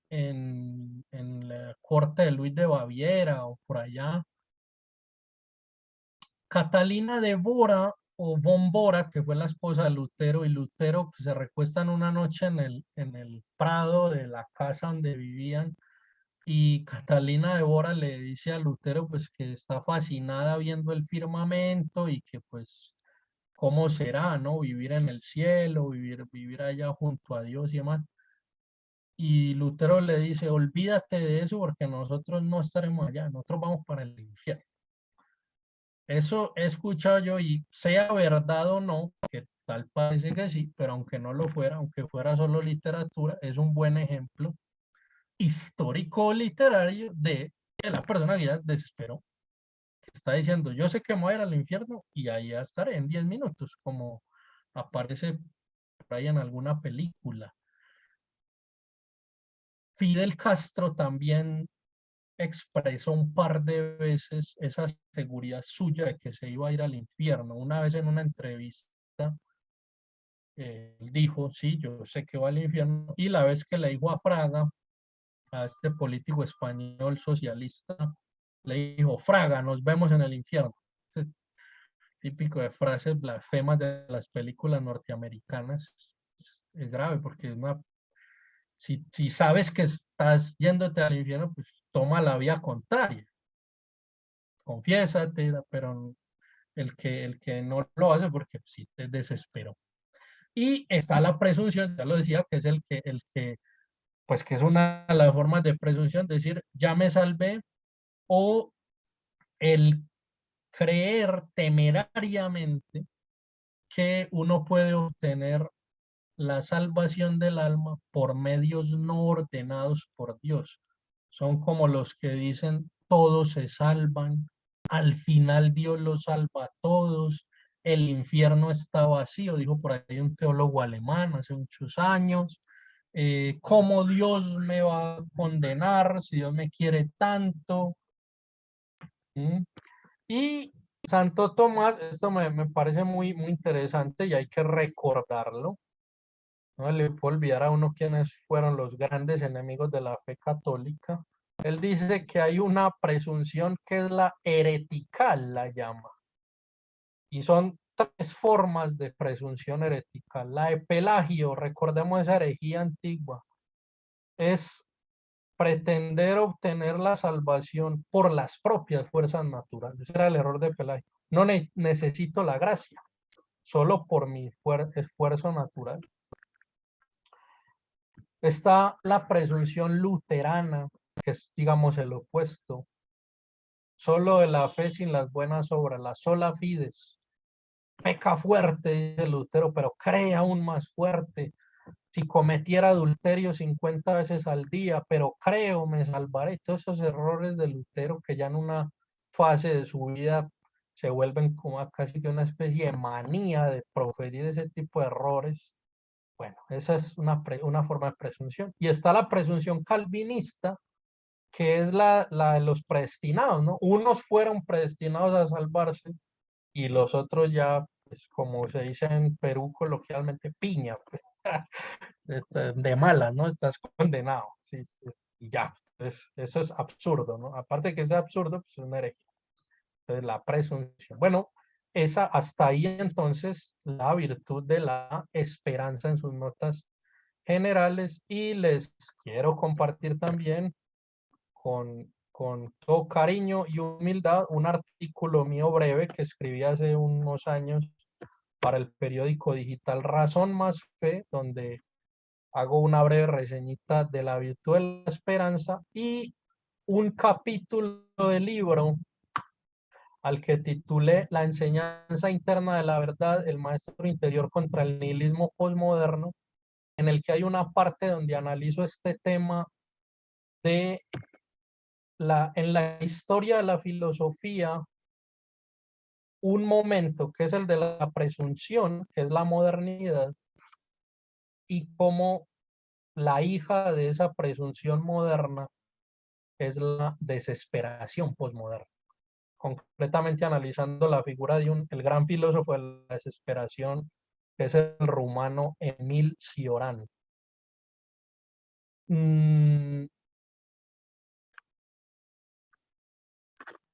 la corte de Luis de Baviera o por allá, Catalina de Bora o von Bora, que fue la esposa de Lutero, y Lutero pues, se recuestan una noche en el prado de la casa donde vivían, y Catalina de Bora le dice a Lutero pues que está fascinada viendo el firmamento y que pues cómo será, ¿no? Vivir en el cielo, vivir allá junto a Dios y demás. Y Lutero le dice, olvídate de eso porque nosotros no estaremos allá, nosotros vamos para el infierno. Eso he escuchado yo y sea verdad o no, que tal parece que sí, pero aunque no lo fuera, aunque fuera solo literatura, es un buen ejemplo histórico literario de que la persona que ya desesperó, que está diciendo, yo sé que me voy a ir al infierno y allá estaré en 10 minutos, como aparece por ahí en alguna película. Fidel Castro también expresó un par de veces esa seguridad suya de que se iba a ir al infierno. Una vez en una entrevista, él dijo, sí, yo sé que va al infierno, y la vez que le dijo a Fraga, a este político español socialista, le dijo, Fraga, nos vemos en el infierno. Este típico de frases blasfemas de las películas norteamericanas. Es grave porque si sabes que estás yéndote al infierno, pues toma la vía contraria. Confiésate, pero el que no lo hace porque sí te desesperó. Y está la presunción, ya lo decía, que es pues que es una de las formas de presunción, decir, ya me salvé, o el creer temerariamente que uno puede obtener la salvación del alma por medios no ordenados por Dios. Son como los que dicen, todos se salvan, al final Dios los salva a todos, el infierno está vacío, dijo por ahí un teólogo alemán hace muchos años. ¿Cómo Dios me va a condenar si Dios me quiere tanto? ¿Mm? Y Santo Tomás, esto me parece muy interesante y hay que recordarlo. No le puedo olvidar a uno quiénes fueron los grandes enemigos de la fe católica. Él dice que hay una presunción que es la heretical, la llama. Y son 3 formas de presunción heretical. La de Pelagio, recordemos esa herejía antigua, es pretender obtener la salvación por las propias fuerzas naturales. Ese era el error de Pelagio. No necesito la gracia, solo por mi esfuerzo natural. Está la presunción luterana, que es, digamos, el opuesto. Solo de la fe sin las buenas obras, la sola fides. Peca fuerte, dice Lutero, pero cree aún más fuerte. Si cometiera adulterio 50 veces al día, pero creo me salvaré. Todos esos errores de Lutero que ya en una fase de su vida se vuelven como casi que una especie de manía de proferir ese tipo de errores. Bueno, esa es una forma de presunción. Y está la presunción calvinista, que es la de los predestinados, ¿no? Unos fueron predestinados a salvarse y los otros ya, pues como se dice en Perú coloquialmente, piña, pues, de mala, ¿no? Estás condenado, sí, y ya. Entonces, eso es absurdo, ¿no? Aparte de que es absurdo, pues es una herejía. Entonces, la presunción. Bueno, esa hasta ahí entonces la virtud de la esperanza en sus notas generales, y les quiero compartir también con todo cariño y humildad un artículo mío breve que escribí hace unos años para el periódico digital Razón Más Fe, donde hago una breve reseñita de la virtud de la esperanza y un capítulo del libro al que titulé La enseñanza interna de la verdad, el maestro interior contra el nihilismo posmoderno, en el que hay una parte donde analizo este tema de en la historia de la filosofía, un momento que es el de la presunción, que es la modernidad, y cómo la hija de esa presunción moderna es la desesperación posmoderna, concretamente analizando la figura de el gran filósofo de la desesperación, que es el rumano Emil Cioran.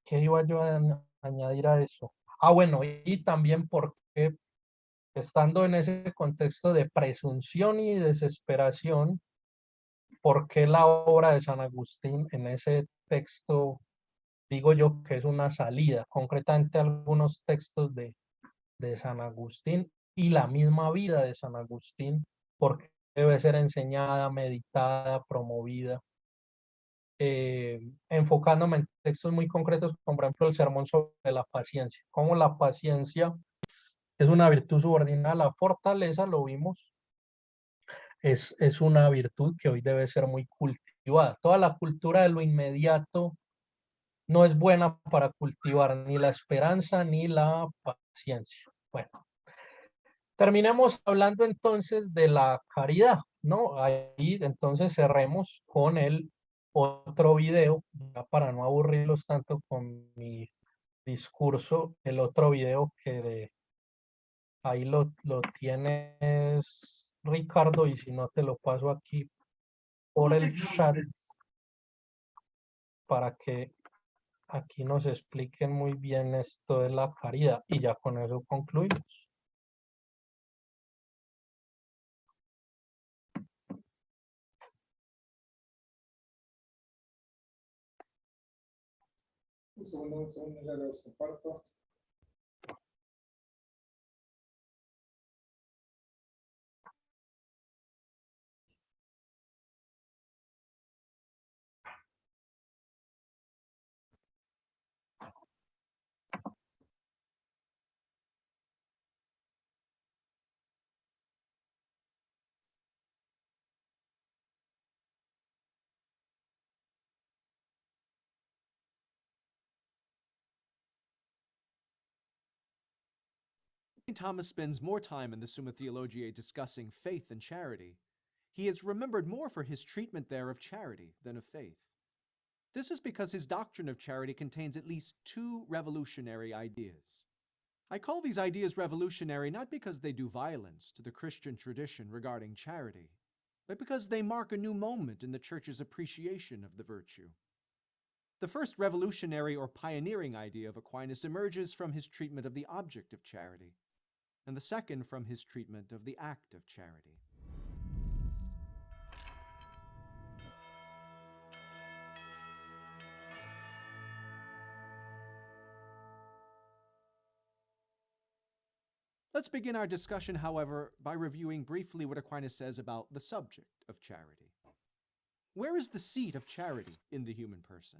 ¿Qué iba yo a añadir a eso? Ah, bueno, y también porque estando en ese contexto de presunción y desesperación, ¿por qué la obra de San Agustín en ese texto digo yo que es una salida? Concretamente algunos textos de San Agustín y la misma vida de San Agustín, porque debe ser enseñada, meditada, promovida, enfocándome en textos muy concretos, como por ejemplo el sermón sobre la paciencia, cómo la paciencia es una virtud subordinada a la fortaleza, lo vimos, es una virtud que hoy debe ser muy cultivada. Toda la cultura de lo inmediato no es buena para cultivar ni la esperanza ni la paciencia. Bueno, terminemos hablando entonces de la caridad, ¿no? Ahí entonces cerremos con el otro video, ya para no aburrirlos tanto con mi discurso, el otro video ahí lo tienes, Ricardo, y si no te lo paso aquí por el chat para que aquí nos expliquen muy bien esto de la caridad y ya con eso concluimos. Un segundo, ya los comparto. Thomas spends more time in the Summa Theologiae discussing faith and charity. He is remembered more for his treatment there of charity than of faith. This is because his doctrine of charity contains at least two revolutionary ideas. I call these ideas revolutionary not because they do violence to the Christian tradition regarding charity, but because they mark a new moment in the Church's appreciation of the virtue. The first revolutionary or pioneering idea of Aquinas emerges from his treatment of the object of charity, and the second from his treatment of the act of charity. Let's begin our discussion, however, by reviewing briefly what Aquinas says about the subject of charity. Where is the seat of charity in the human person?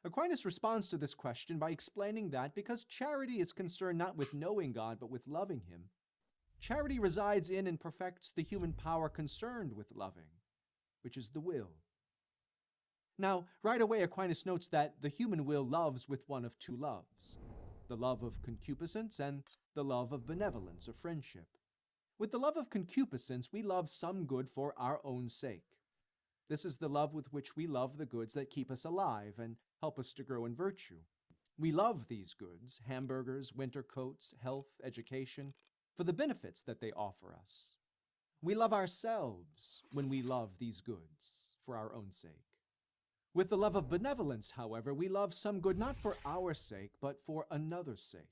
Aquinas responds to this question by explaining that because charity is concerned not with knowing God but with loving Him, charity resides in and perfects the human power concerned with loving, which is the will. Now, right away, Aquinas notes that the human will loves with one of two loves, the love of concupiscence and the love of benevolence or friendship. With the love of concupiscence, we love some good for our own sake. This is the love with which we love the goods that keep us alive and help us to grow in virtue. We love these goods, hamburgers, winter coats, health, education, for the benefits that they offer us. We love ourselves when we love these goods for our own sake. With the love of benevolence, however, we love some good not for our sake, but for another's sake.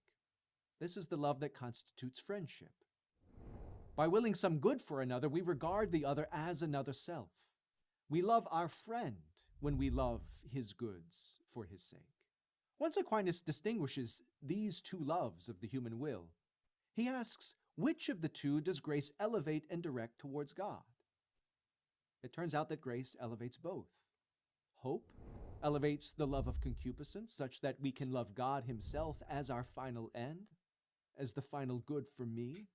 This is the love that constitutes friendship. By willing some good for another, we regard the other as another self. We love our friend when we love his goods for his sake. Once Aquinas distinguishes these two loves of the human will, he asks, which of the two does grace elevate and direct towards God? It turns out that grace elevates both. Hope elevates the love of concupiscence such that we can love God himself as our final end, as the final good for me.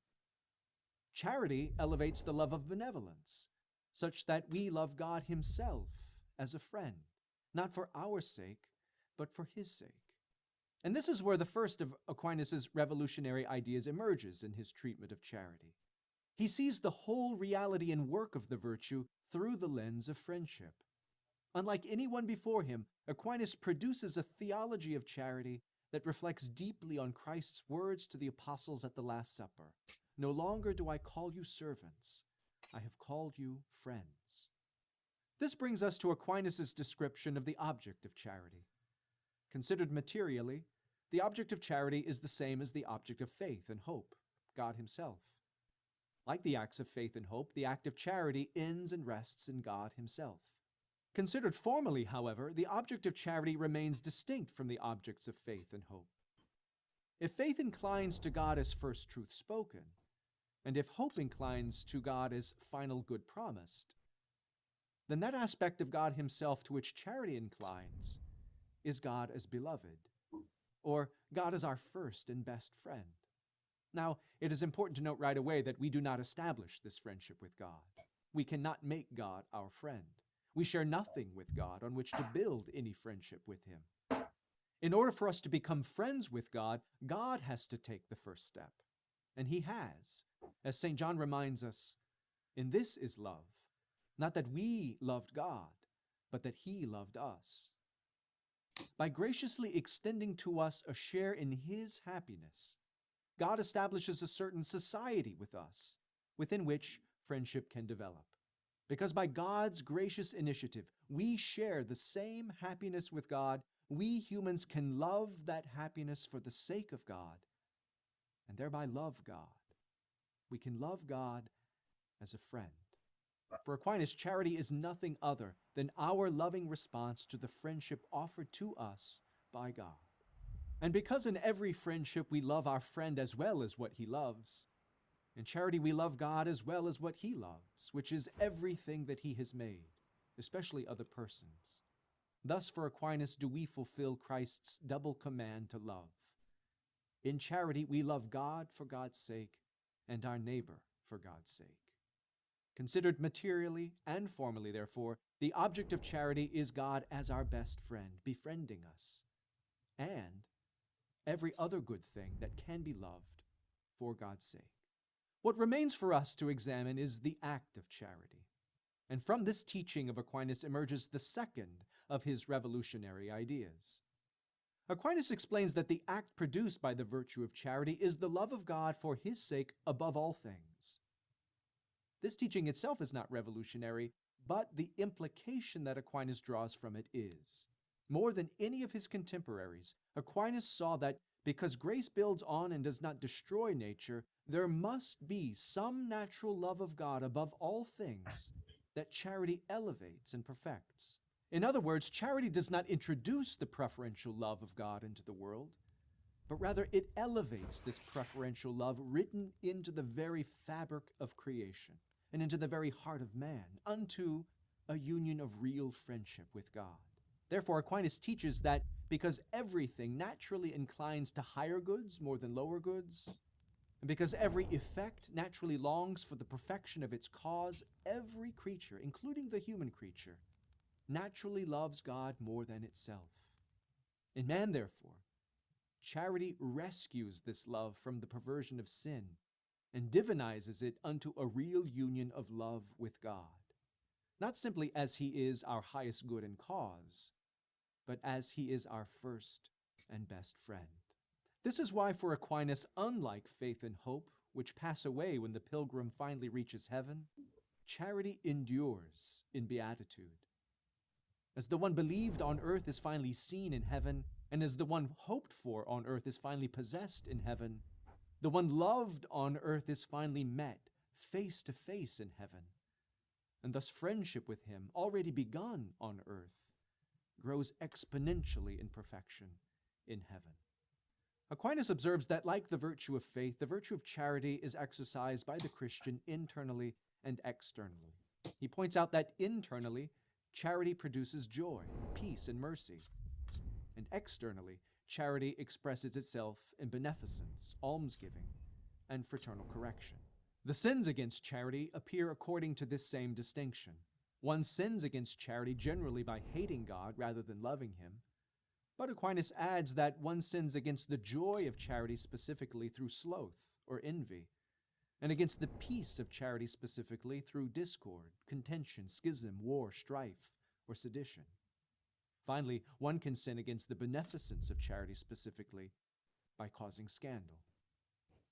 Charity elevates the love of benevolence such that we love God himself as a friend, not for our sake, but for his sake. And this is where the first of Aquinas' revolutionary ideas emerges in his treatment of charity. He sees the whole reality and work of the virtue through the lens of friendship. Unlike anyone before him, Aquinas produces a theology of charity that reflects deeply on Christ's words to the apostles at the Last Supper. No longer do I call you servants, I have called you friends. This brings us to Aquinas' description of the object of charity. Considered materially, the object of charity is the same as the object of faith and hope, God himself. Like the acts of faith and hope, the act of charity ends and rests in God himself. Considered formally, however, the object of charity remains distinct from the objects of faith and hope. If faith inclines to God as first truth spoken, and if hope inclines to God as final good promised, then that aspect of God himself to which charity inclines is God as beloved, or God as our first and best friend. Now, it is important to note right away that we do not establish this friendship with God. We cannot make God our friend. We share nothing with God on which to build any friendship with him. In order for us to become friends with God, God has to take the first step. And he has. As St. John reminds us, in this is love, not that we loved God, but that he loved us. By graciously extending to us a share in his happiness, God establishes a certain society with us, within which friendship can develop. Because by God's gracious initiative, we share the same happiness with God, we humans can love that happiness for the sake of God, and thereby love God. We can love God as a friend. For Aquinas, charity is nothing other than our loving response to the friendship offered to us by God. And because in every friendship we love our friend as well as what he loves, in charity we love God as well as what he loves, which is everything that he has made, especially other persons. Thus, for Aquinas, do we fulfill Christ's double command to love. In charity we love God for God's sake and our neighbor for God's sake. Considered materially and formally, therefore, the object of charity is God as our best friend, befriending us, and every other good thing that can be loved for God's sake. What remains for us to examine is the act of charity. And from this teaching of Aquinas emerges the second of his revolutionary ideas. Aquinas explains that the act produced by the virtue of charity is the love of God for his sake above all things. This teaching itself is not revolutionary, but the implication that Aquinas draws from it is. More than any of his contemporaries, Aquinas saw that because grace builds on and does not destroy nature, there must be some natural love of God above all things that charity elevates and perfects. In other words, charity does not introduce the preferential love of God into the world, but rather it elevates this preferential love written into the very fabric of creation and into the very heart of man, unto a union of real friendship with God. Therefore, Aquinas teaches that because everything naturally inclines to higher goods more than lower goods, and because every effect naturally longs for the perfection of its cause, every creature, including the human creature, naturally loves God more than itself. In man, therefore, charity rescues this love from the perversion of sin and divinizes it unto a real union of love with God, not simply as he is our highest good and cause, but as he is our first and best friend. This is why for Aquinas, unlike faith and hope, which pass away when the pilgrim finally reaches heaven, charity endures in beatitude. As the one believed on earth is finally seen in heaven, and as the one hoped for on earth is finally possessed in heaven, the one loved on earth is finally met face to face in heaven. And thus friendship with him, already begun on earth, grows exponentially in perfection in heaven. Aquinas observes that, like the virtue of faith, the virtue of charity is exercised by the Christian internally and externally. He points out that internally, charity produces joy, peace, and mercy. And externally, charity expresses itself in beneficence, almsgiving, and fraternal correction. The sins against charity appear according to this same distinction. One sins against charity generally by hating God rather than loving him. But Aquinas adds that one sins against the joy of charity specifically through sloth or envy, and against the peace of charity specifically through discord, contention, schism, war, strife, or sedition. Finally, one can sin against the beneficence of charity specifically by causing scandal.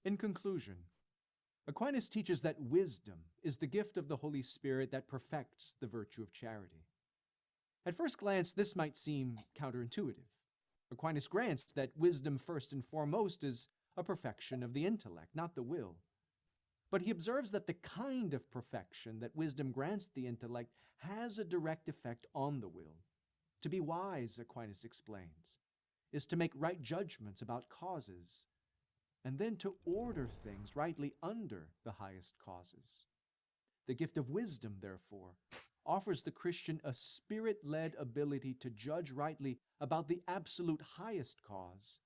In conclusion, Aquinas teaches that wisdom is the gift of the Holy Spirit that perfects the virtue of charity. At first glance, this might seem counterintuitive. Aquinas grants that wisdom first and foremost is a perfection of the intellect, not the will. But he observes that the kind of perfection that wisdom grants the intellect has a direct effect on the will. To be wise, Aquinas explains, is to make right judgments about causes, and then to order things rightly under the highest causes. The gift of wisdom, therefore, offers the Christian a spirit-led ability to judge rightly about the absolute highest cause,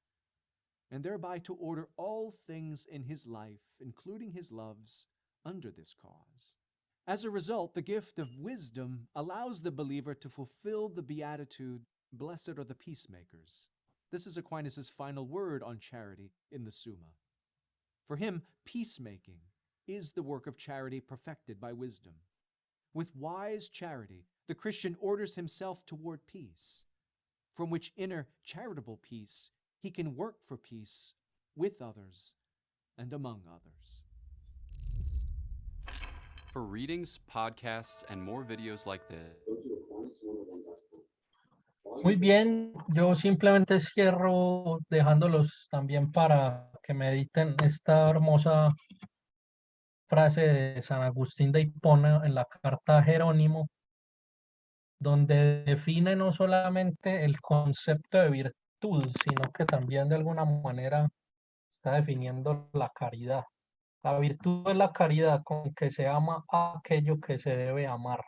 and thereby to order all things in his life, including his loves, under this cause. As a result, the gift of wisdom allows the believer to fulfill the beatitude, "Blessed are the peacemakers." This is Aquinas' final word on charity in the Summa. For him, peacemaking is the work of charity perfected by wisdom. With wise charity, the Christian orders himself toward peace, from which inner charitable peace he can work for peace with others and among others. For readings, podcasts, and more videos like this. Muy bien, yo simplemente cierro dejándolos también para que mediten esta hermosa frase de San Agustín de Hipona en la carta a Jerónimo, donde define no solamente el concepto de virtud, sino que también de alguna manera está definiendo la caridad. La virtud es la caridad con que se ama aquello que se debe amar.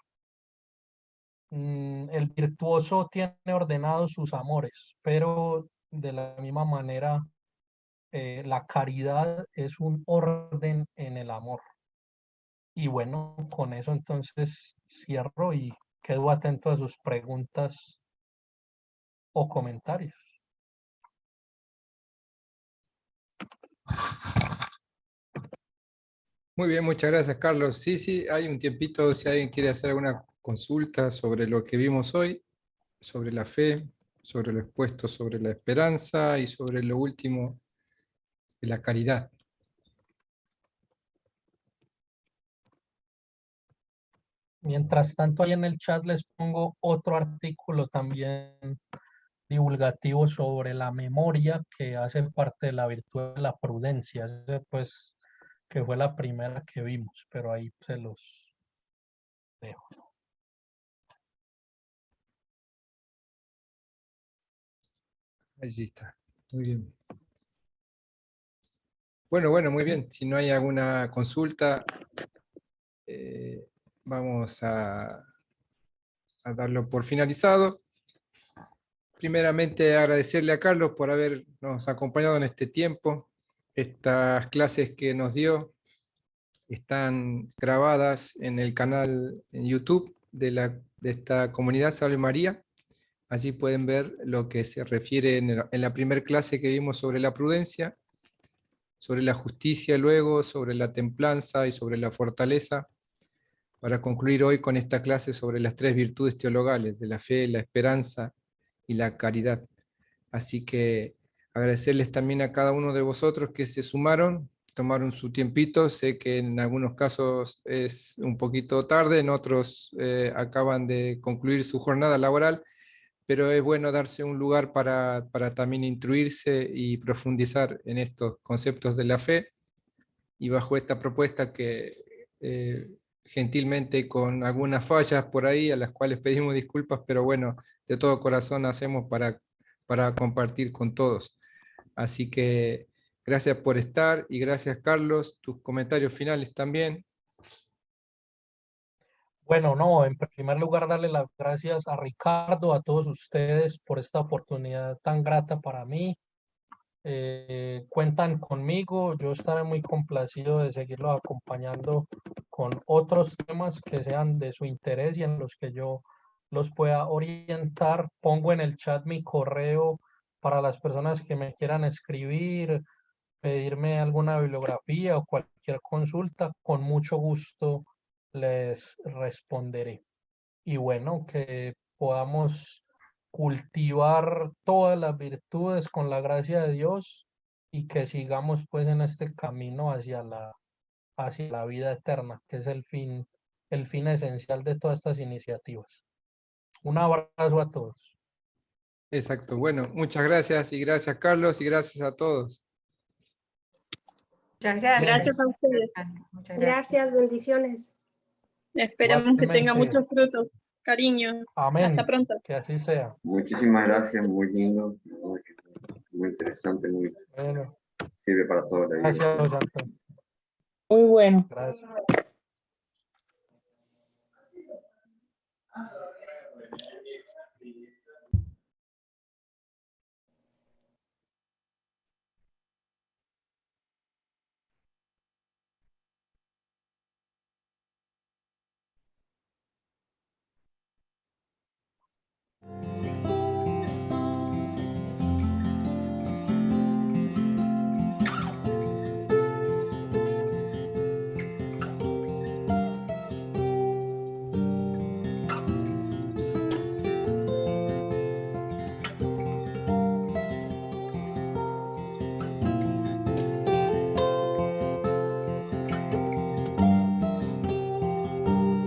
El virtuoso tiene ordenados sus amores, pero de la misma manera la caridad es un orden en el amor. Y bueno, con eso entonces cierro y quedo atento a sus preguntas o comentarios. Muy bien, muchas gracias, Carlos. Sí, hay un tiempito si alguien quiere hacer alguna consulta sobre lo que vimos hoy, sobre la fe, sobre lo expuesto sobre la esperanza y sobre lo último de la caridad. Mientras tanto, ahí en el chat les pongo otro artículo también divulgativo sobre la memoria que hace parte de la virtud de la prudencia. Ese, pues, que fue la primera que vimos, pero ahí se los dejo. Allí está. Muy bien. Bueno, muy bien. Si no hay alguna consulta, vamos a darlo por finalizado. Primeramente, agradecerle a Carlos por habernos acompañado en este tiempo. Estas clases que nos dio están grabadas en el canal en YouTube de esta comunidad Salve María. Allí pueden ver lo que se refiere en la primera clase que vimos sobre la prudencia, sobre la justicia luego, sobre la templanza y sobre la fortaleza, para concluir hoy con esta clase sobre las 3 virtudes teologales, de la fe, la esperanza y la caridad. Así que agradecerles también a cada uno de vosotros que se sumaron, tomaron su tiempito. Sé que en algunos casos es un poquito tarde, en otros acaban de concluir su jornada laboral, pero es bueno darse un lugar para también instruirse y profundizar en estos conceptos de la fe. Y bajo esta propuesta que gentilmente con algunas fallas por ahí, a las cuales pedimos disculpas, pero bueno, de todo corazón hacemos para compartir con todos. Así que gracias por estar y gracias, Carlos. Tus comentarios finales también. Bueno, no, en primer lugar, darle las gracias a Ricardo, a todos ustedes por esta oportunidad tan grata para mí. Cuentan conmigo, yo estaré muy complacido de seguirlos acompañando con otros temas que sean de su interés y en los que yo los pueda orientar. Pongo en el chat mi correo para las personas que me quieran escribir, pedirme alguna bibliografía o cualquier consulta, con mucho gusto les responderé. Y bueno, que podamos cultivar todas las virtudes con la gracia de Dios y que sigamos pues en este camino hacia la vida eterna, que es el fin esencial de todas estas iniciativas. Un abrazo a todos. Exacto. Bueno, muchas gracias y gracias, Carlos, y gracias a todos. Muchas gracias. Gracias a ustedes. Muchas gracias. Gracias, bendiciones. Esperemos que tenga Igualmente. muchos frutos. Cariño. Amén. Hasta pronto. Que así sea. Muchísimas gracias, muy lindo, muy interesante, muy Bueno, sirve para todo la vida. gracias, Santo. Muy bueno. Gracias.